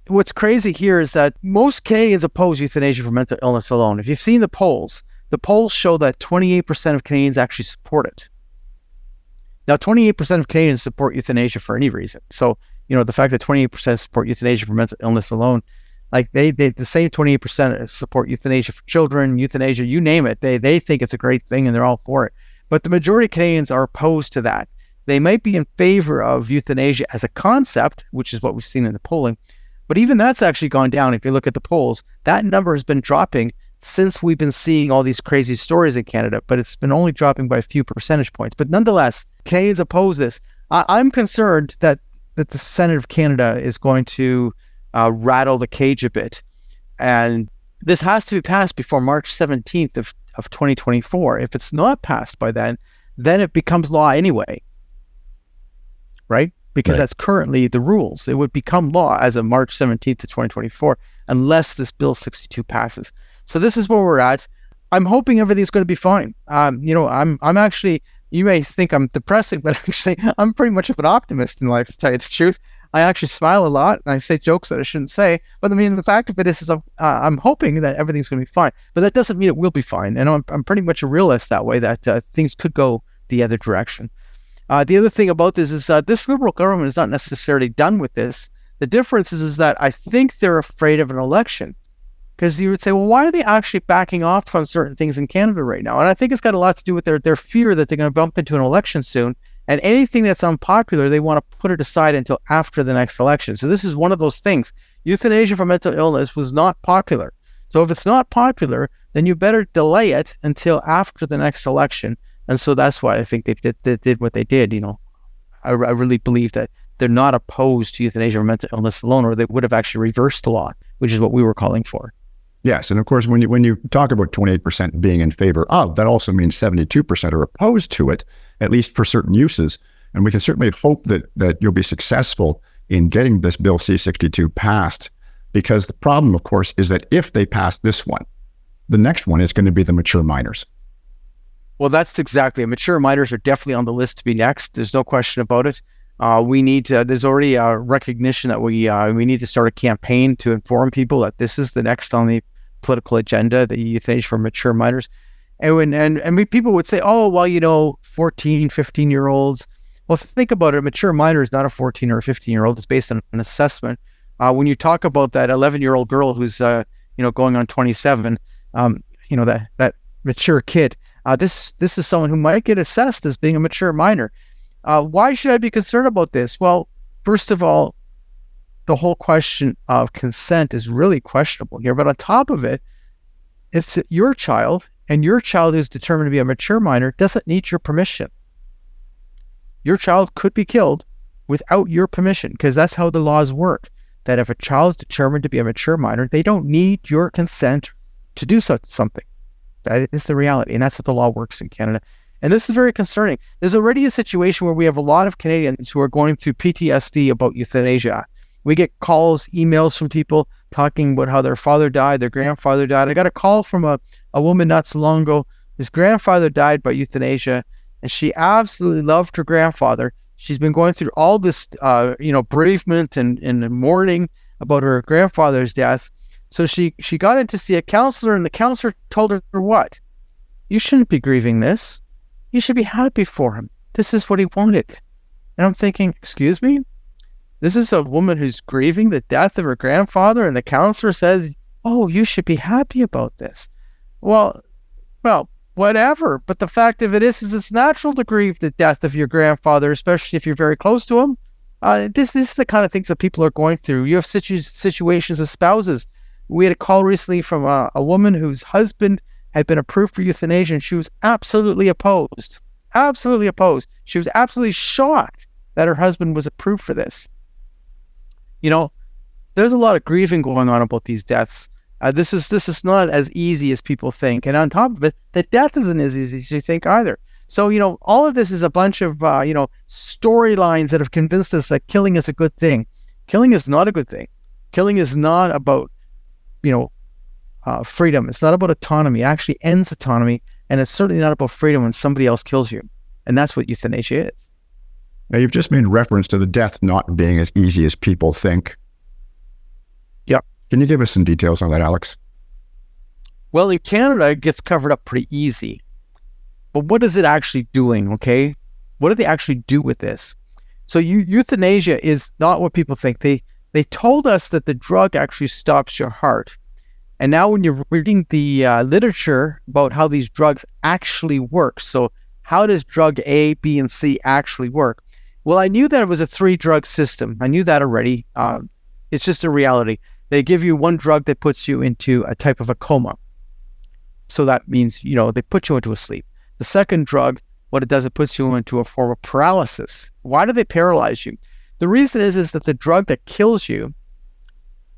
what's crazy here is that most Canadians oppose euthanasia for mental illness alone. If you've seen the polls show that 28% of Canadians actually support it. Now, 28% of Canadians support euthanasia for any reason. So, the fact that 28% support euthanasia for mental illness alone, like they the same 28% support euthanasia for children, euthanasia, you name it. They think it's a great thing and they're all for it. But the majority of Canadians are opposed to that. They might be in favor of euthanasia as a concept, which is what we've seen in the polling. But even that's actually gone down. If you look at the polls, that number has been dropping since we've been seeing all these crazy stories in Canada, but it's been only dropping by a few percentage points. But nonetheless, Canadians oppose this. I'm concerned that the Senate of Canada is going to rattle the cage a bit. And this has to be passed before March 17th of 2024. If it's not passed by then it becomes law anyway, right? Because that's currently the rules. It would become law as of March 17th of 2024 unless this Bill 62 passes. So this is where we're at. I'm hoping everything's going to be fine. I'm actually, you may think I'm depressing, but actually I'm pretty much of an optimist in life, to tell you the truth. I actually smile a lot and I say jokes that I shouldn't say. But I mean, the fact of it is I'm hoping that everything's going to be fine. But that doesn't mean it will be fine. And I'm pretty much a realist that way, that things could go the other direction. The other thing about this is this Liberal government is not necessarily done with this. The difference is that I think they're afraid of an election. Because you would say, well, why are they actually backing off on certain things in Canada right now? And I think it's got a lot to do with their fear that they're going to bump into an election soon. And anything that's unpopular, they want to put it aside until after the next election. So this is one of those things. Euthanasia for mental illness was not popular. So if it's not popular, then you better delay it until after the next election. And so that's why I think they did what they did. I really believe that they're not opposed to euthanasia for mental illness alone, or they would have actually reversed the law, which is what we were calling for. Yes, and of course, when you talk about 28% being in favor of, that also means 72% are opposed to it, at least for certain uses. And we can certainly hope that you'll be successful in getting this Bill C-62 passed, because the problem, of course, is that if they pass this one, the next one is going to be the mature minors. Well, that's exactly it. Mature minors are definitely on the list to be next. There's no question about it. We need to, there's already a recognition that we need to start a campaign to inform people that this is the next on the political agenda, the euthanasia for mature minors. And people would say, oh, well, 14, 15-year-olds. Well, think about it. A mature minor is not a 14 or a 15-year-old. It's based on an assessment. When you talk about that 11-year-old girl who's, going on 27, that mature kid, this is someone who might get assessed as being a mature minor. Why should I be concerned about this? Well, first of all, the whole question of consent is really questionable here. But on top of it, it's your child, and your child who's determined to be a mature minor doesn't need your permission. Your child could be killed without your permission, because that's how the laws work. That if a child is determined to be a mature minor, they don't need your consent to do something. That is the reality, and that's how the law works in Canada. And this is very concerning. There's already a situation where we have a lot of Canadians who are going through PTSD about euthanasia. We get calls, emails from people talking about how their father died, their grandfather died. I got a call from a woman not so long ago. His grandfather died by euthanasia, and she absolutely loved her grandfather. She's been going through all this, bereavement and mourning about her grandfather's death. So she got in to see a counselor, and the counselor told her what? You shouldn't be grieving this. You should be happy for him. This is what he wanted. And I'm thinking, excuse me? This is a woman who's grieving the death of her grandfather, and the counselor says, oh, you should be happy about this. Well, whatever. But the fact of it is it's natural to grieve the death of your grandfather, especially if you're very close to him. This is the kind of things that people are going through. You have situations of spouses. We had a call recently from a woman whose husband had been approved for euthanasia, and she was absolutely opposed. Absolutely opposed. She was absolutely shocked that her husband was approved for this. There's a lot of grieving going on about these deaths. This is not as easy as people think. And on top of it, the death isn't as easy as you think either. So, all of this is a bunch of, storylines that have convinced us that killing is a good thing. Killing is not a good thing. Killing is not about, freedom. It's not about autonomy. It actually ends autonomy. And it's certainly not about freedom when somebody else kills you. And that's what euthanasia is. Now, you've just made reference to the death not being as easy as people think. Can you give us some details on that, Alex? Well, in Canada, it gets covered up pretty easy. But what is it actually doing, okay? What do they actually do with this? So euthanasia is not what people think. They told us that the drug actually stops your heart. And now when you're reading the literature about how these drugs actually work, so how does drug A, B, and C actually work? Well, I knew that it was a 3-drug system. I knew that already. It's just a reality. They give you one drug that puts you into a type of a coma. So that means, they put you into a sleep. The second drug, what it does, it puts you into a form of paralysis. Why do they paralyze you? The reason is that the drug that kills you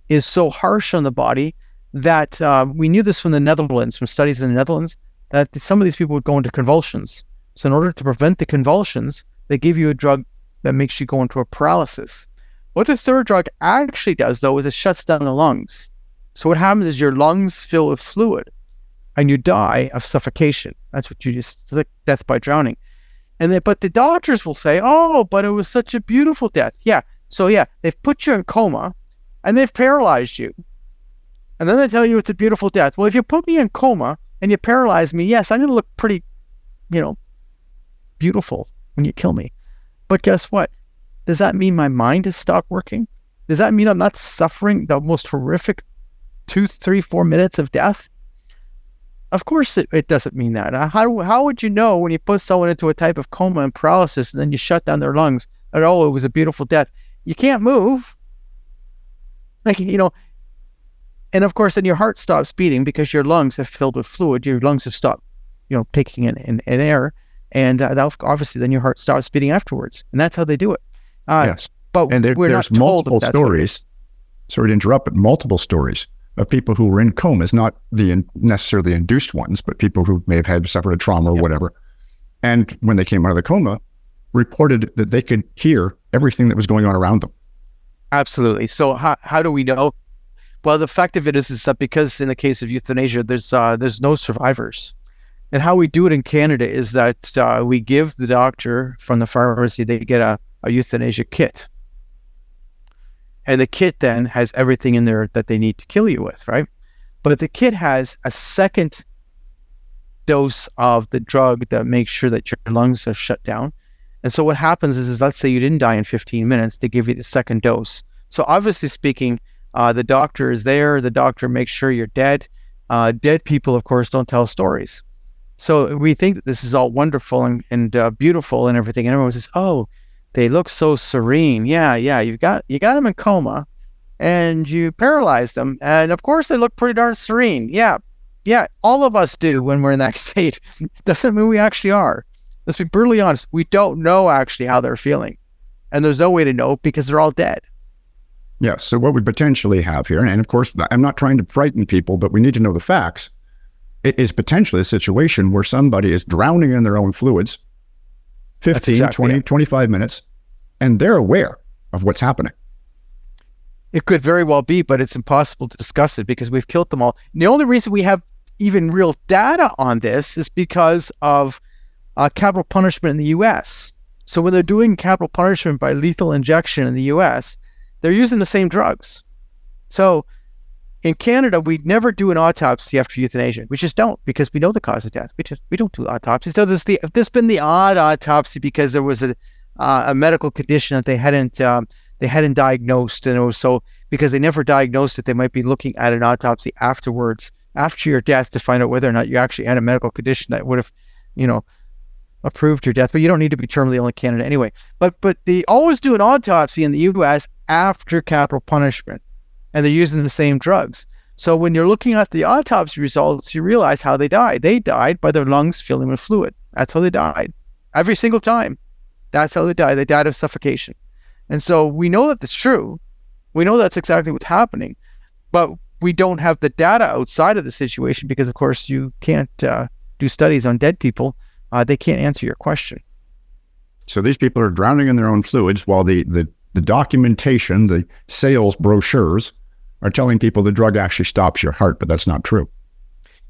is so harsh on the body that we knew this from the Netherlands, from studies in the Netherlands, that some of these people would go into convulsions. So in order to prevent the convulsions, they give you a drug that makes you go into a paralysis. What the third drug actually does, though, is it shuts down the lungs. So what happens is your lungs fill with fluid and you die of suffocation. That's what you just, death by drowning. But the doctors will say, oh, but it was such a beautiful death. Yeah. So yeah, they've put you in coma and they've paralyzed you. And then they tell you it's a beautiful death. Well, if you put me in coma and you paralyze me, yes, I'm going to look pretty, beautiful when you kill me. But guess what? Does that mean my mind has stopped working? Does that mean I'm not suffering the most horrific 2, 3, 4 minutes of death? Of course it doesn't mean that. How would you know when you put someone into a type of coma and paralysis and then you shut down their lungs that, oh, it was a beautiful death? You can't move. And of course then your heart stops beating because your lungs have filled with fluid. Your lungs have stopped, taking in air. And obviously then your heart stops beating afterwards. And that's how they do it. Yes. But there's multiple stories. Sorry to interrupt, but multiple stories of people who were in comas, not necessarily induced ones, but people who may have suffered a trauma or whatever. And when they came out of the coma, reported that they could hear everything that was going on around them. Absolutely. So how do we know? Well, the fact of it is that because in the case of euthanasia, there's no survivors. And how we do it in Canada is that we give the doctor from the pharmacy, they get a euthanasia kit. And the kit then has everything in there that they need to kill you with, right? But the kit has a second dose of the drug that makes sure that your lungs are shut down. And so what happens is let's say you didn't die in 15 minutes, they give you the second dose. So obviously speaking, the doctor is there, the doctor makes sure you're dead. Dead people, of course, don't tell stories. So we think that this is all wonderful and beautiful and everything. And everyone says, oh, they look so serene. Yeah, you got them in coma and you paralyzed them. And of course they look pretty darn serene. Yeah, all of us do when we're in that state. It doesn't mean we actually are. Let's be brutally honest. We don't know actually how they're feeling. And there's no way to know because they're all dead. Yes, so what we potentially have here, and of course, I'm not trying to frighten people, but we need to know the facts. It is potentially a situation where somebody is drowning in their own fluids, 15, 20, 25 minutes, and they're aware of what's happening. It could very well be, but it's impossible to discuss it because we've killed them all. And the only reason we have even real data on this is because of capital punishment in the U.S. So when they're doing capital punishment by lethal injection in the U.S., they're using the same drugs. So in Canada, we never do an autopsy after euthanasia. We just don't because we know the cause of death. We don't do autopsies. So there's been the odd autopsy because there was a medical condition that they hadn't diagnosed, and it was so because they never diagnosed it, they might be looking at an autopsy afterwards, after your death, to find out whether or not you actually had a medical condition that would have, approved your death. But you don't need to be terminally ill in Canada anyway. But they always do an autopsy in the U.S. after capital punishment, and they're using the same drugs. So when you're looking at the autopsy results, you realize how they died. They died by their lungs filling with fluid. That's how they died. Every single time. That's how they died. They died of suffocation. And so we know that that's true. We know that's exactly what's happening. But we don't have the data outside of the situation because, of course, you can't do studies on dead people. They can't answer your question. So these people are drowning in their own fluids while the documentation, the sales brochures are telling people the drug actually stops your heart, but that's not true.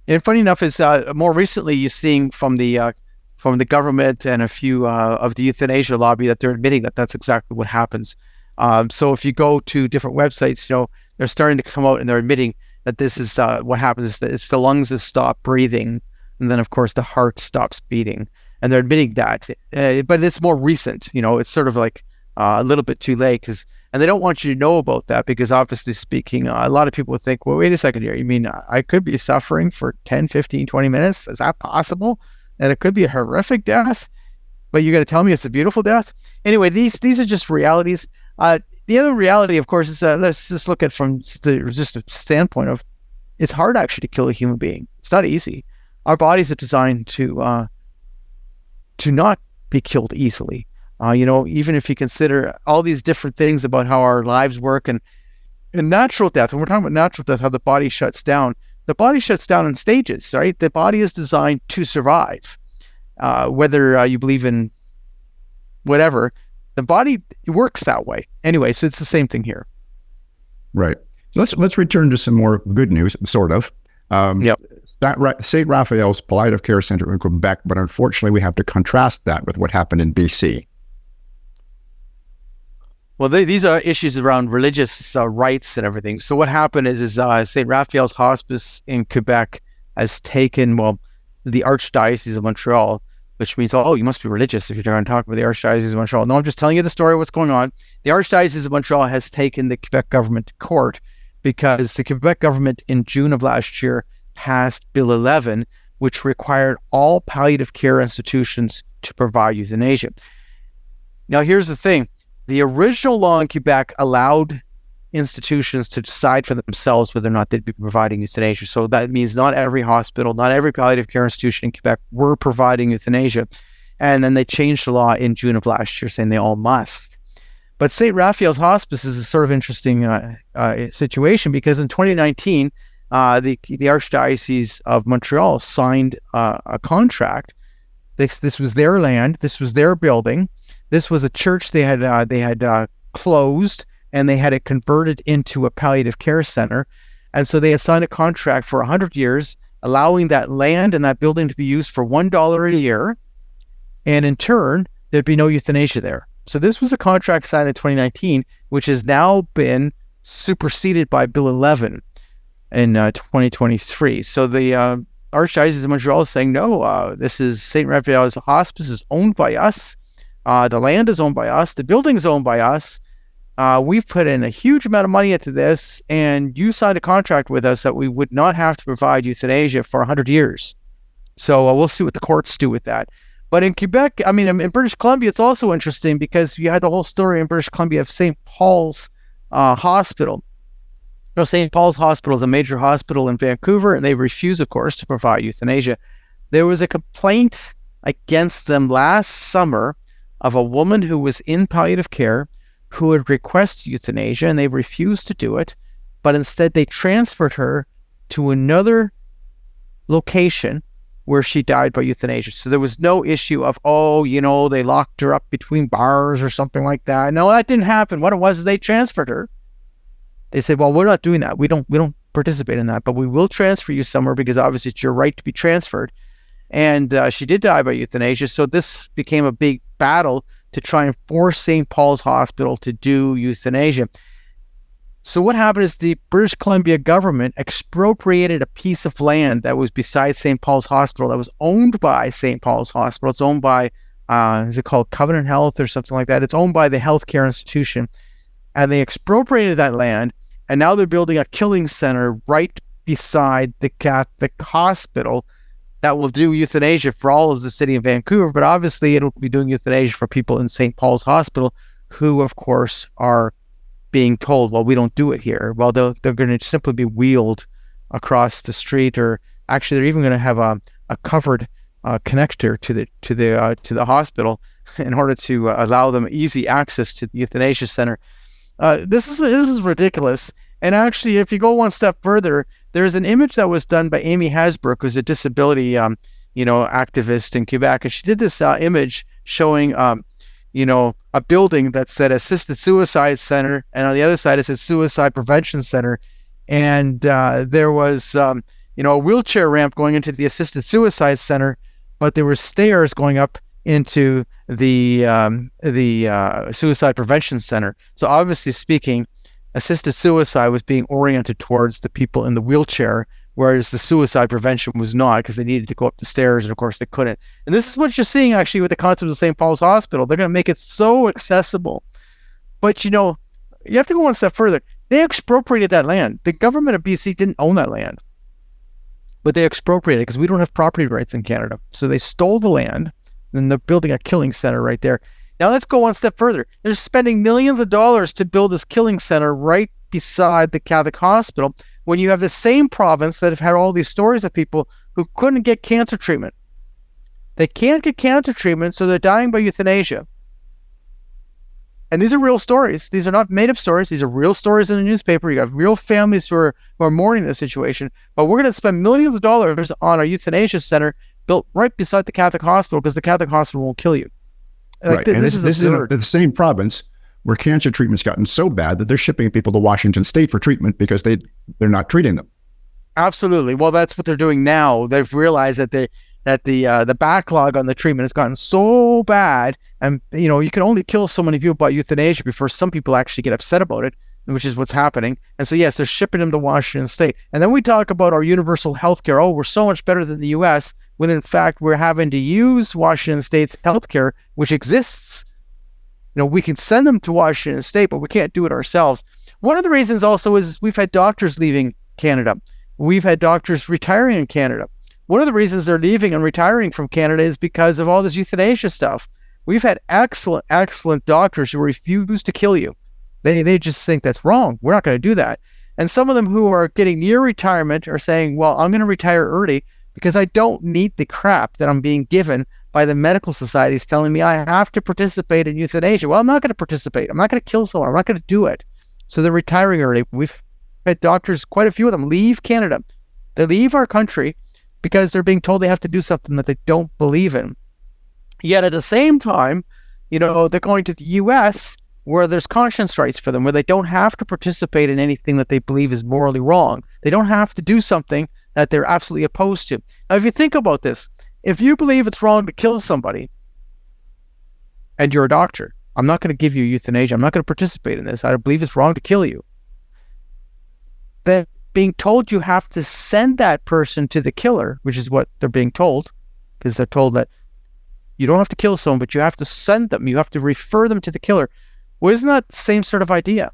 And funny enough is more recently you're seeing from the government and a few of the euthanasia lobby that they're admitting that that's exactly what happens. So if you go to different websites, they're starting to come out and they're admitting that this is what happens is that it's the lungs that stop breathing, and then of course the heart stops beating, and they're admitting that. But it's more recent, it's sort of like a little bit too late, and they don't want you to know about that because obviously speaking, a lot of people would think, well, wait a second here, you mean I could be suffering for 10, 15, 20 minutes? Is that possible? And it could be a horrific death, but you got to tell me it's a beautiful death? Anyway, these are just realities. The other reality, of course, is let's just look at from just a standpoint of it's hard actually to kill a human being. It's not easy. Our bodies are designed to not be killed easily. Even if you consider all these different things about how our lives work and natural death, when we're talking about natural death, how the body shuts down in stages, right? The body is designed to survive. Whether you believe in whatever, the body works that way. Anyway, so it's the same thing here. Right. Let's return to some more good news, sort of. Yep. St. Raphael's Palliative Care Center in Quebec, but unfortunately we have to contrast that with what happened in BC. Well, these are issues around religious rights and everything. So what happened is St. Raphael's Hospice in Quebec has taken, the Archdiocese of Montreal, which means, you must be religious if you're going to talk about the Archdiocese of Montreal. No, I'm just telling you the story of what's going on. The Archdiocese of Montreal has taken the Quebec government to court because the Quebec government in June of last year passed Bill 11, which required all palliative care institutions to provide euthanasia. Now, here's the thing. The original law in Quebec allowed institutions to decide for themselves whether or not they'd be providing euthanasia. So that means not every hospital, not every palliative care institution in Quebec were providing euthanasia. And then they changed the law in June of last year saying they all must. But St. Raphael's Hospice is a sort of interesting situation because in 2019, the Archdiocese of Montreal signed a contract. This was their land. This was their building. This was a church they had closed, and they had it converted into a palliative care center. And so they had signed a contract for 100 years, allowing that land and that building to be used for $1 a year. And in turn, there'd be no euthanasia there. So this was a contract signed in 2019, which has now been superseded by Bill 11 in 2023. So the Archdiocese of Montreal is saying, no, this is St. Raphael's Hospice is owned by us. The land is owned by us. The building is owned by us. We've put in a huge amount of money into this, and you signed a contract with us that we would not have to provide euthanasia for 100 years. So we'll see what the courts do with that. But in Quebec, in British Columbia, it's also interesting because you had the whole story in British Columbia of St. Paul's Hospital. St. Paul's Hospital is a major hospital in Vancouver, and they refuse, of course, to provide euthanasia. There was a complaint against them last summer of a woman who was in palliative care who would request euthanasia, and they refused to do it, but instead they transferred her to another location where she died by euthanasia. So there was no issue of, they locked her up between bars or something like that. No, that didn't happen. What it was is they transferred her. They said, well, we're not doing that. We don't participate in that, but we will transfer you somewhere because obviously it's your right to be transferred. And she did die by euthanasia. So this became a big battle to try and force St. Paul's Hospital to do euthanasia. So what happened is the British Columbia government expropriated a piece of land that was beside St. Paul's Hospital that was owned by St. Paul's Hospital. It's owned by, is it called Covenant Health or something like that? It's owned by the healthcare institution. And they expropriated that land, and now they're building a killing center right beside the Catholic hospital that will do euthanasia for all of the city of Vancouver, but obviously it'll be doing euthanasia for people in St. Paul's Hospital who, of course, are being told, well, we don't do it here. Well, they're going to simply be wheeled across the street, or actually they're even going to have a covered connector to the hospital in order to allow them easy access to the euthanasia center. This is ridiculous. And actually, if you go one step further, there's an image that was done by Amy Hasbrook, who's a disability, activist in Quebec, and she did this image showing, a building that said Assisted Suicide Center, and on the other side it said Suicide Prevention Center, and there was, a wheelchair ramp going into the Assisted Suicide Center, but there were stairs going up into the Suicide Prevention Center. So obviously speaking, assisted suicide was being oriented towards the people in the wheelchair, whereas the suicide prevention was not, because they needed to go up the stairs, and of course they couldn't. And this is what you're seeing actually with the concept of St. Paul's Hospital. They're going to make it so accessible. But, you have to go one step further. They expropriated that land. The government of BC didn't own that land, but they expropriated it because we don't have property rights in Canada. So they stole the land, and they're building a killing center right there. Now let's go one step further. They're spending millions of dollars to build this killing center right beside the Catholic hospital, when you have the same province that have had all these stories of people who couldn't get cancer treatment. They can't get cancer treatment, so they're dying by euthanasia. And these are real stories. These are not made-up stories. These are real stories in the newspaper. You have real families who are mourning the situation. But we're going to spend millions of dollars on a euthanasia center built right beside the Catholic hospital because the Catholic hospital won't kill you. Right. And this is in the same province where cancer treatment's gotten so bad that they're shipping people to Washington State for treatment because they're not treating them. Absolutely. Well, that's what they're doing now. They've realized that the backlog on the treatment has gotten so bad, and you can only kill so many people by euthanasia before some people actually get upset about it, which is what's happening. And so yes, they're shipping them to Washington State. And then we talk about our universal healthcare. Oh, we're so much better than the US, when in fact we're having to use Washington State's healthcare, which exists. We can send them to Washington State, but we can't do it ourselves. One of the reasons also is we've had doctors leaving Canada. We've had doctors retiring in Canada. One of the reasons they're leaving and retiring from Canada is because of all this euthanasia stuff. We've had excellent doctors who refuse to kill you. They just think that's wrong. We're not going to do that. And some of them who are getting near retirement are saying, well, I'm going to retire early because I don't need the crap that I'm being given by the medical societies telling me I have to participate in euthanasia. Well, I'm not going to participate. I'm not going to kill someone. I'm not going to do it. So they're retiring early. We've had doctors, quite a few of them, leave Canada. They leave our country because they're being told they have to do something that they don't believe in. Yet at the same time, they're going to the US, where there's conscience rights for them, where they don't have to participate in anything that they believe is morally wrong. They don't have to do something that they're absolutely opposed to. Now, if you think about this, if you believe it's wrong to kill somebody and you're a doctor, I'm not going to give you euthanasia. I'm not going to participate in this. I believe it's wrong to kill you. Then being told you have to send that person to the killer, which is what they're being told, because they're told that you don't have to kill someone, but you have to send them. You have to refer them to the killer. Well, isn't that the same sort of idea?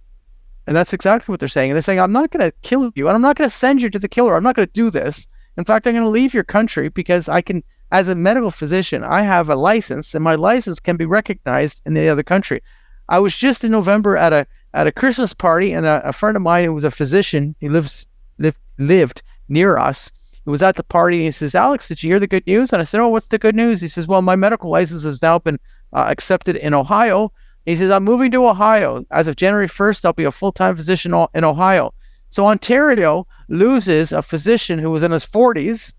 And that's exactly what they're saying. And they're saying, I'm not going to kill you, and I'm not going to send you to the killer. I'm not going to do this. In fact, I'm going to leave your country because I can, as a medical physician, I have a license, and my license can be recognized in the other country. I was just in November at a Christmas party, and a friend of mine who was a physician, he lived near us, he was at the party, and he says, Alex, did you hear the good news? And I said, oh, what's the good news? He says, well, my medical license has now been accepted in Ohio. He says, I'm moving to Ohio. As of January 1st, I'll be a full-time physician in Ohio. So Ontario loses a physician who was in his 40s.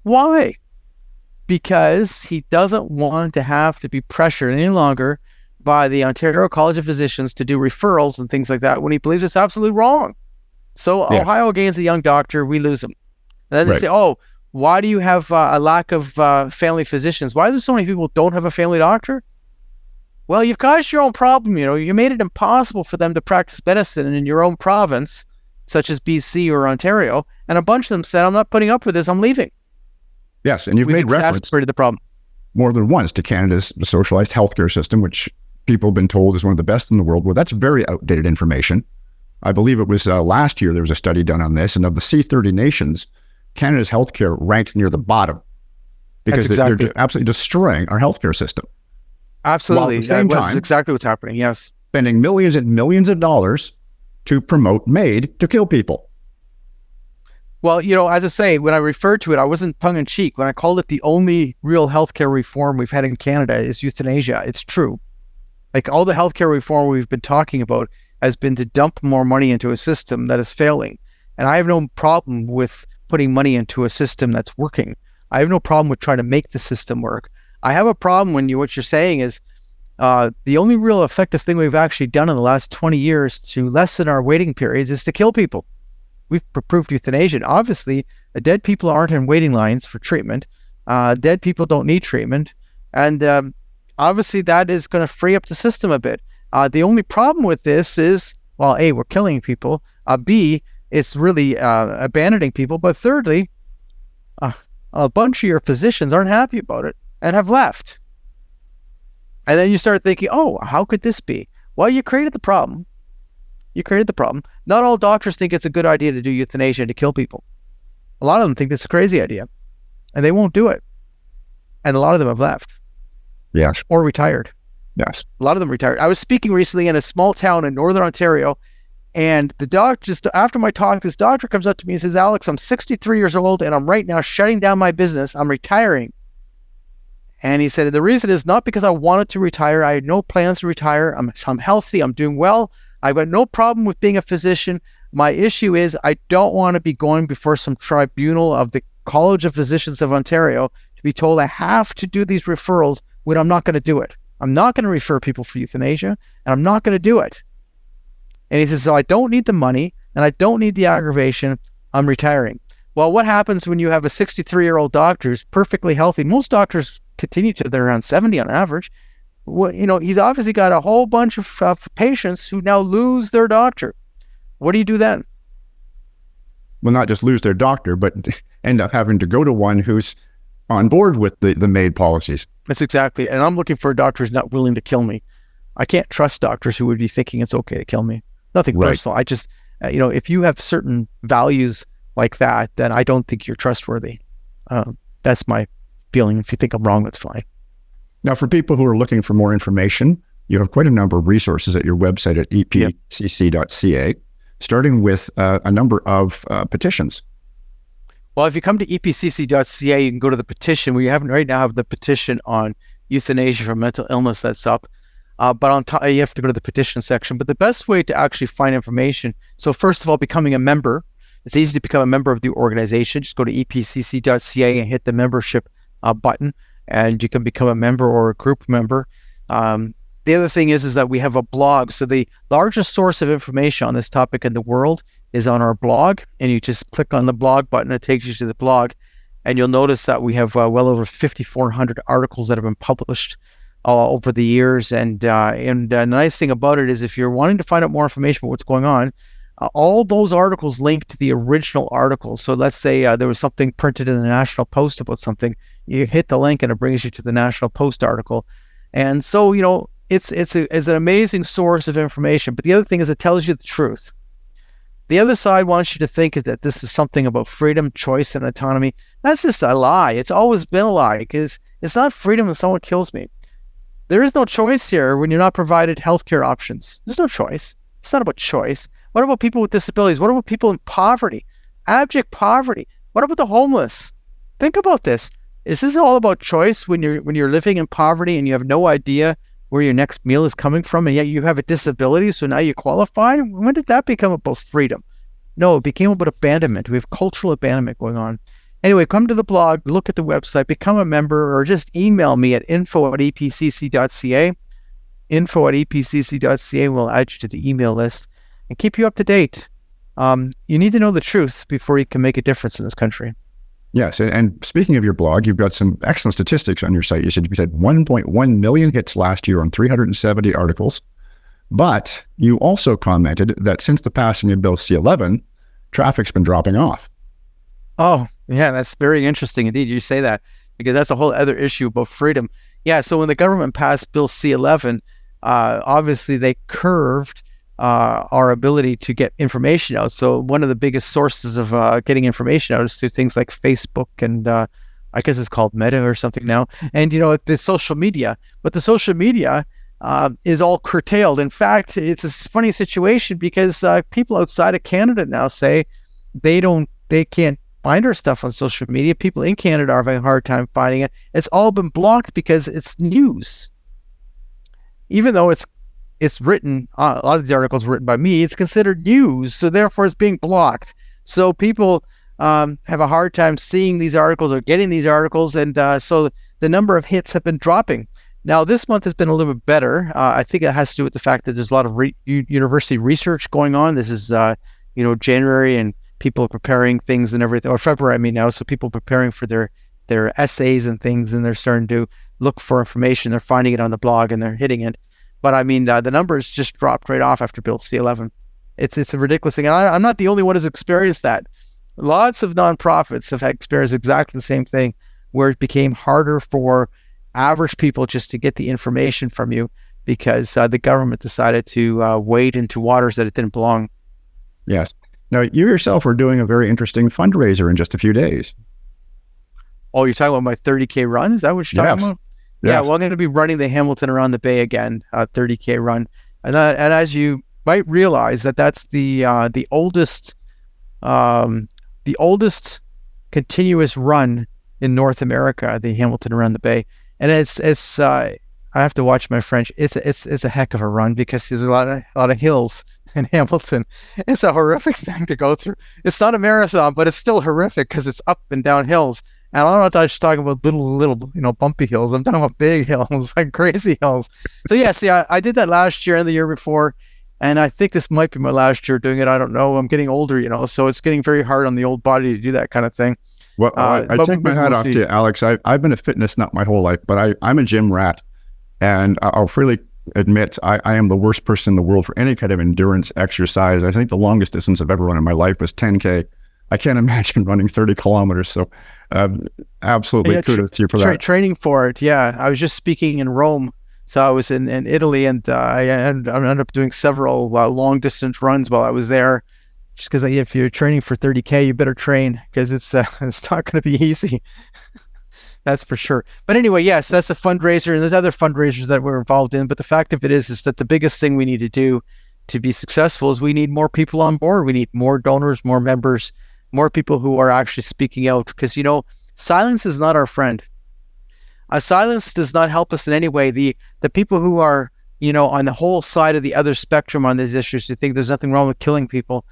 Why? Because he doesn't want to have to be pressured any longer by the Ontario College of Physicians to do referrals and things like that when he believes it's absolutely wrong. So yes. Ohio gains a young doctor, we lose him. And then they say, oh, why do you have a lack of family physicians? Why do so many people don't have a family doctor? Well, you've caused your own problem. You made it impossible for them to practice medicine in your own province, such as BC or Ontario. And a bunch of them said, I'm not putting up with this, I'm leaving. Yes, and you've made reference the problem more than once to Canada's socialized healthcare system, which people have been told is one of the best in the world. Well, that's very outdated information. I believe it was last year there was a study done on this, and of the C30 nations, Canada's healthcare ranked near the bottom because they're absolutely destroying our healthcare system. Absolutely. While at the same time, that's exactly what's happening, yes. Spending millions and millions of dollars to promote MAID to kill people. Well, as I say, when I referred to it, I wasn't tongue-in-cheek. When I called it the only real healthcare reform we've had in Canada is euthanasia. It's true. Like, all the healthcare reform we've been talking about has been to dump more money into a system that is failing. And I have no problem with putting money into a system that's working. I have no problem with trying to make the system work. I have a problem when what you're saying is the only real effective thing we've actually done in the last 20 years to lessen our waiting periods is to kill people. We've approved euthanasia. And obviously, dead people aren't in waiting lines for treatment. Dead people don't need treatment. And obviously, that is going to free up the system a bit. The only problem with this is well, A, we're killing people. B, it's really abandoning people. But thirdly, a bunch of your physicians aren't happy about it and have left. And then you start thinking, oh, how could this be? Well, you created the problem. Not all doctors think it's a good idea to do euthanasia and to kill people. A lot of them think it's a crazy idea, and they won't do it. And a lot of them have left. Yes. Or retired. Yes. A lot of them retired. I was speaking recently in a small town in Northern Ontario, and the doctor, just after my talk, this doctor comes up to me and says, Alex, I'm 63 years old, and I'm right now shutting down my business. I'm retiring. And he said, the reason is not because I wanted to retire. I had no plans to retire. I'm healthy. I'm doing well. I've got no problem with being a physician. My issue is I don't want to be going before some tribunal of the College of Physicians of Ontario to be told I have to do these referrals when I'm not going to do it. I'm not going to refer people for euthanasia, and I'm not going to do it. And he says, so I don't need the money, and I don't need the aggravation. I'm retiring. Well, what happens when you have a 63-year-old doctor who's perfectly healthy? Most doctors continue to, they're around 70 on average. Well, he's obviously got a whole bunch of patients who now lose their doctor. What do you do then? Well, not just lose their doctor, but end up having to go to one who's on board with the MAID policies. That's exactly. And I'm looking for a doctor who's not willing to kill me. I can't trust doctors who would be thinking it's okay to kill me. Nothing personal. I just, if you have certain values like that, then I don't think you're trustworthy. That's my feeling. If you think I'm wrong, that's fine. Now, for people who are looking for more information, you have quite a number of resources at your website at epcc.ca, starting with a number of petitions. Well, if you come to epcc.ca, you can go to the petition. We right now have the petition on euthanasia for mental illness that's up. But on top, you have to go to the petition section. But the best way to actually find information, so first of all, becoming a member. It's easy to become a member of the organization. Just go to epcc.ca and hit the membership button, and you can become a member or a group member. The other thing is that we have a blog. So the largest source of information on this topic in the world is on our blog, and you just click on the blog button. It takes you to the blog, and you'll notice that we have well over 5,400 articles that have been published over the years. And the nice thing about it is if you're wanting to find out more information about what's going on, all those articles link to the original articles. So let's say there was something printed in the National Post about something. You hit the link and it brings you to the National Post article. And so, it's an amazing source of information. But the other thing is it tells you the truth. The other side wants you to think that this is something about freedom, choice, and autonomy. That's just a lie. It's always been a lie, because it's not freedom when someone kills me. There is no choice here when you're not provided healthcare options. There's no choice. It's not about choice. What about people with disabilities? What about people in poverty, abject poverty? What about the homeless? Think about this. Is this all about choice when you're living in poverty and you have no idea where your next meal is coming from, and yet you have a disability, so now you qualify? When did that become about freedom? No, it became about abandonment. We have cultural abandonment going on. Anyway, come to the blog, look at the website, become a member, or just email me at info@epcc.ca. Info@epcc.ca. We'll add you to the email list and keep you up to date. You need to know the truth before you can make a difference in this country. Yes, and speaking of your blog, you've got some excellent statistics on your site. You said 1.1 million hits last year on 370 articles, but you also commented that since the passing of Bill C-11, traffic's been dropping off. Oh, yeah, that's very interesting indeed. You say that, because that's a whole other issue about freedom. Yeah, so when the government passed Bill C-11, obviously they curved our ability to get information out. So one of the biggest sources of getting information out is through things like Facebook and I guess it's called Meta or something now. And, the social media. But the social media is all curtailed. In fact, it's a funny situation because people outside of Canada now say they can't find our stuff on social media. People in Canada are having a hard time finding it. It's all been blocked because it's news. Even though it's written, a lot of the articles are written by me, it's considered news, so therefore it's being blocked. So people have a hard time seeing these articles or getting these articles, and so the number of hits have been dropping. Now, this month has been a little bit better. I think it has to do with the fact that there's a lot of university research going on. This is, January, and people are preparing things and everything, or February, now, so people preparing for their essays and things, and they're starting to look for information. They're finding it on the blog, and they're hitting it. But the numbers just dropped right off after Bill C-11. It's a ridiculous thing. And I'm not the only one who's experienced that. Lots of nonprofits have experienced exactly the same thing, where it became harder for average people just to get the information from you because the government decided to wade into waters that it didn't belong. Yes. Now, you yourself are doing a very interesting fundraiser in just a few days. Oh, you're talking about my 30K run? Is that what you're talking about? Yes. Yeah, well, I'm going to be running the Hamilton Around the Bay again, 30K run. And as you might realize, that's the oldest continuous run in North America, the Hamilton Around the Bay. And it's I have to watch my French. It's a heck of a run because there's a lot of hills in Hamilton. It's a horrific thing to go through. It's not a marathon, but it's still horrific because it's up and down hills. And I'm not just talking about little bumpy hills. I'm talking about big hills, like crazy hills. So yeah, see, I did that last year and the year before, and I think this might be my last year doing it. I don't know. I'm getting older, so it's getting very hard on the old body to do that kind of thing. Well, I take my hat off to you, Alex. I've been a fitness nut my whole life, but I'm a gym rat, and I'll freely admit I am the worst person in the world for any kind of endurance exercise. I think the longest distance I've ever run in my life was 10K. I can't imagine running 30 kilometers. So absolutely kudos to you for that. Training for it. Yeah. I was just speaking in Rome. So I was in Italy, and I ended up doing several long distance runs while I was there. Just because if you're training for 30K, you better train because it's not going to be easy. That's for sure. But anyway, yes, that's a fundraiser, and there's other fundraisers that we're involved in. But the fact of it is that the biggest thing we need to do to be successful is we need more people on board. We need more donors, more members, more people who are actually speaking out. Because, silence is not our friend. Silence does not help us in any way. The people who are, on the whole side of the other spectrum on these issues, who think there's nothing wrong with killing people,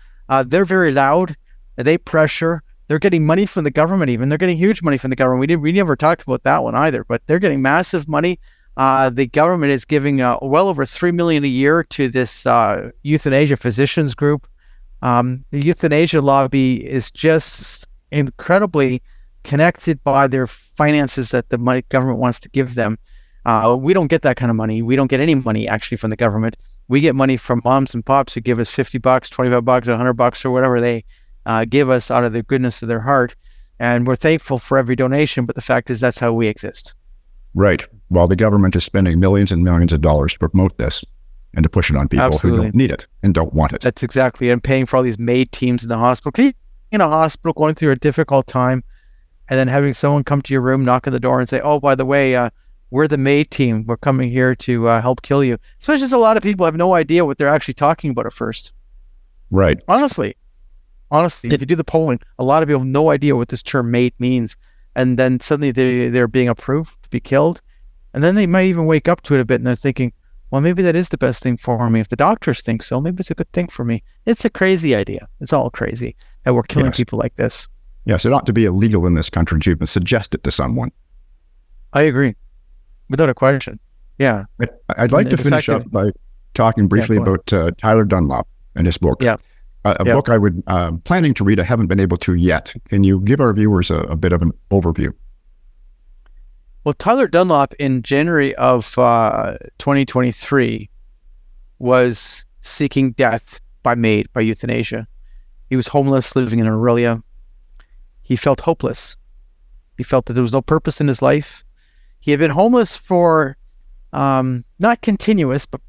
they're very loud. They pressure. They're getting money from the government even. They're getting huge money from the government. We never talked about that one either, but they're getting massive money. The government is giving well over $3 million a year to this euthanasia physicians group. The euthanasia lobby is just incredibly connected by their finances that the government wants to give them. We don't get that kind of money. We don't get any money actually from the government. We get money from moms and pops who give us $50, $25, $100, or whatever they give us out of the goodness of their heart. And we're thankful for every donation, but the fact is that's how we exist. Right. While the government is spending millions and millions of dollars to promote this and to push it on people Absolutely. Who don't need it and don't want it. That's exactly it. And paying for all these MAID teams in the hospital. Can you in a hospital going through a difficult time and then having someone come to your room, knock on the door and say, oh, by the way, we're the MAID team. We're coming here to help kill you. Especially as a lot of people have no idea what they're actually talking about at first. Right. Honestly, if you do the polling, a lot of people have no idea what this term MAID means. And then suddenly they're being approved to be killed. And then they might even wake up to it a bit and they're thinking, well, maybe that is the best thing for me. If the doctors think so, maybe it's a good thing for me. It's a crazy idea. It's all crazy that we're killing people like this. Yes, it ought to be illegal in this country to even suggest it to someone. I agree. Without a question. Yeah. I'd like to finish up by talking briefly about Tyler Dunlop and his book. Yeah. A book I would planning to read. I haven't been able to yet. Can you give our viewers a bit of an overview? Well, Tyler Dunlop in January of 2023 was seeking death by MAID, by euthanasia. He was homeless, living in Aurelia. He felt hopeless. He felt that there was no purpose in his life. He had been homeless for not continuous, but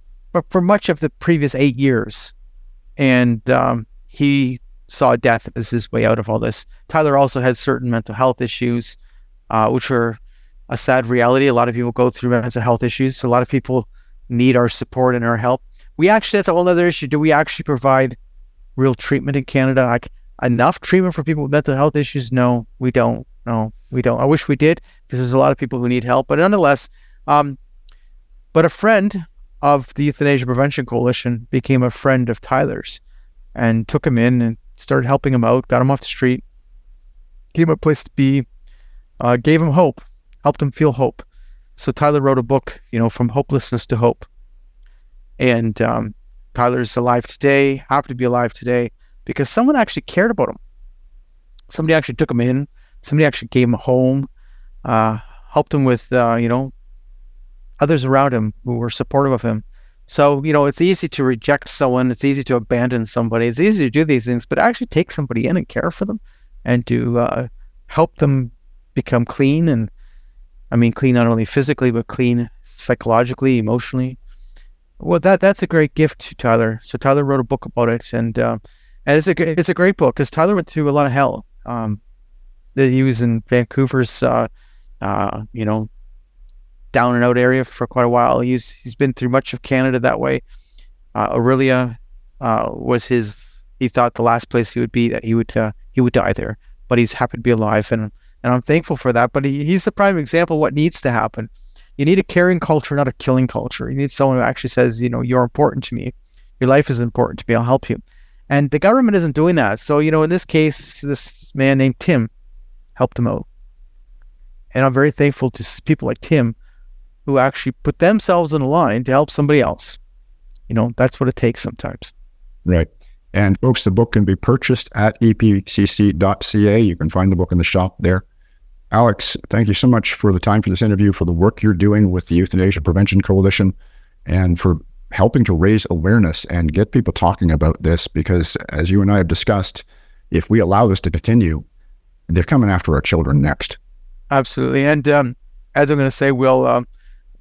for much of the previous 8 years. And he saw death as his way out of all this. Tyler also had certain mental health issues, which were a sad reality. A lot of people go through mental health issues. A lot of people need our support and our help. That's a whole other issue. Do we actually provide real treatment in Canada? Like enough treatment for people with mental health issues? No, we don't. No, we don't. I wish we did because there's a lot of people who need help. But nonetheless, but a friend of the Euthanasia Prevention Coalition became a friend of Tyler's and took him in and started helping him out, got him off the street, gave him a place to be, gave him hope, helped him feel hope. So Tyler wrote a book, From Hopelessness to Hope. And Tyler's alive today, happy to be alive today, because someone actually cared about him. Somebody actually took him in. Somebody actually gave him a home, helped him with, others around him who were supportive of him. So, it's easy to reject someone. It's easy to abandon somebody. It's easy to do these things, but actually take somebody in and care for them and to help them become clean. And I mean, clean not only physically, but clean psychologically, emotionally. Well, that's a great gift to Tyler. So Tyler wrote a book about it, and it's a great book because Tyler went through a lot of hell. He was in Vancouver's, down and out area for quite a while. He's been through much of Canada that way. Aurelia was his. He thought the last place he would be, that he would die there, but he's happy to be alive, and I'm thankful for that. But he's the prime example of what needs to happen. You need a caring culture, not a killing culture. You need someone who actually says, you're important to me. Your life is important to me. I'll help you. And the government isn't doing that. So, in this case, this man named Tim helped him out. And I'm very thankful to people like Tim who actually put themselves in a line to help somebody else. That's what it takes sometimes. Right. And folks, the book can be purchased at epcc.ca. You can find the book in the shop there. Alex, thank you so much for the time for this interview, for the work you're doing with the Euthanasia Prevention Coalition, and for helping to raise awareness and get people talking about this, because as you and I have discussed, if we allow this to continue, they're coming after our children next. Absolutely. And as I'm going to say, Will,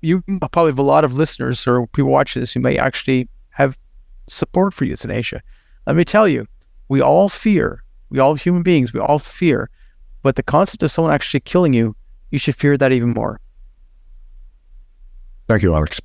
you probably have a lot of listeners or people watching this who may actually have support for euthanasia. Let me tell you, we all human beings, we all fear. But the concept of someone actually killing you, you should fear that even more. Thank you, Alex.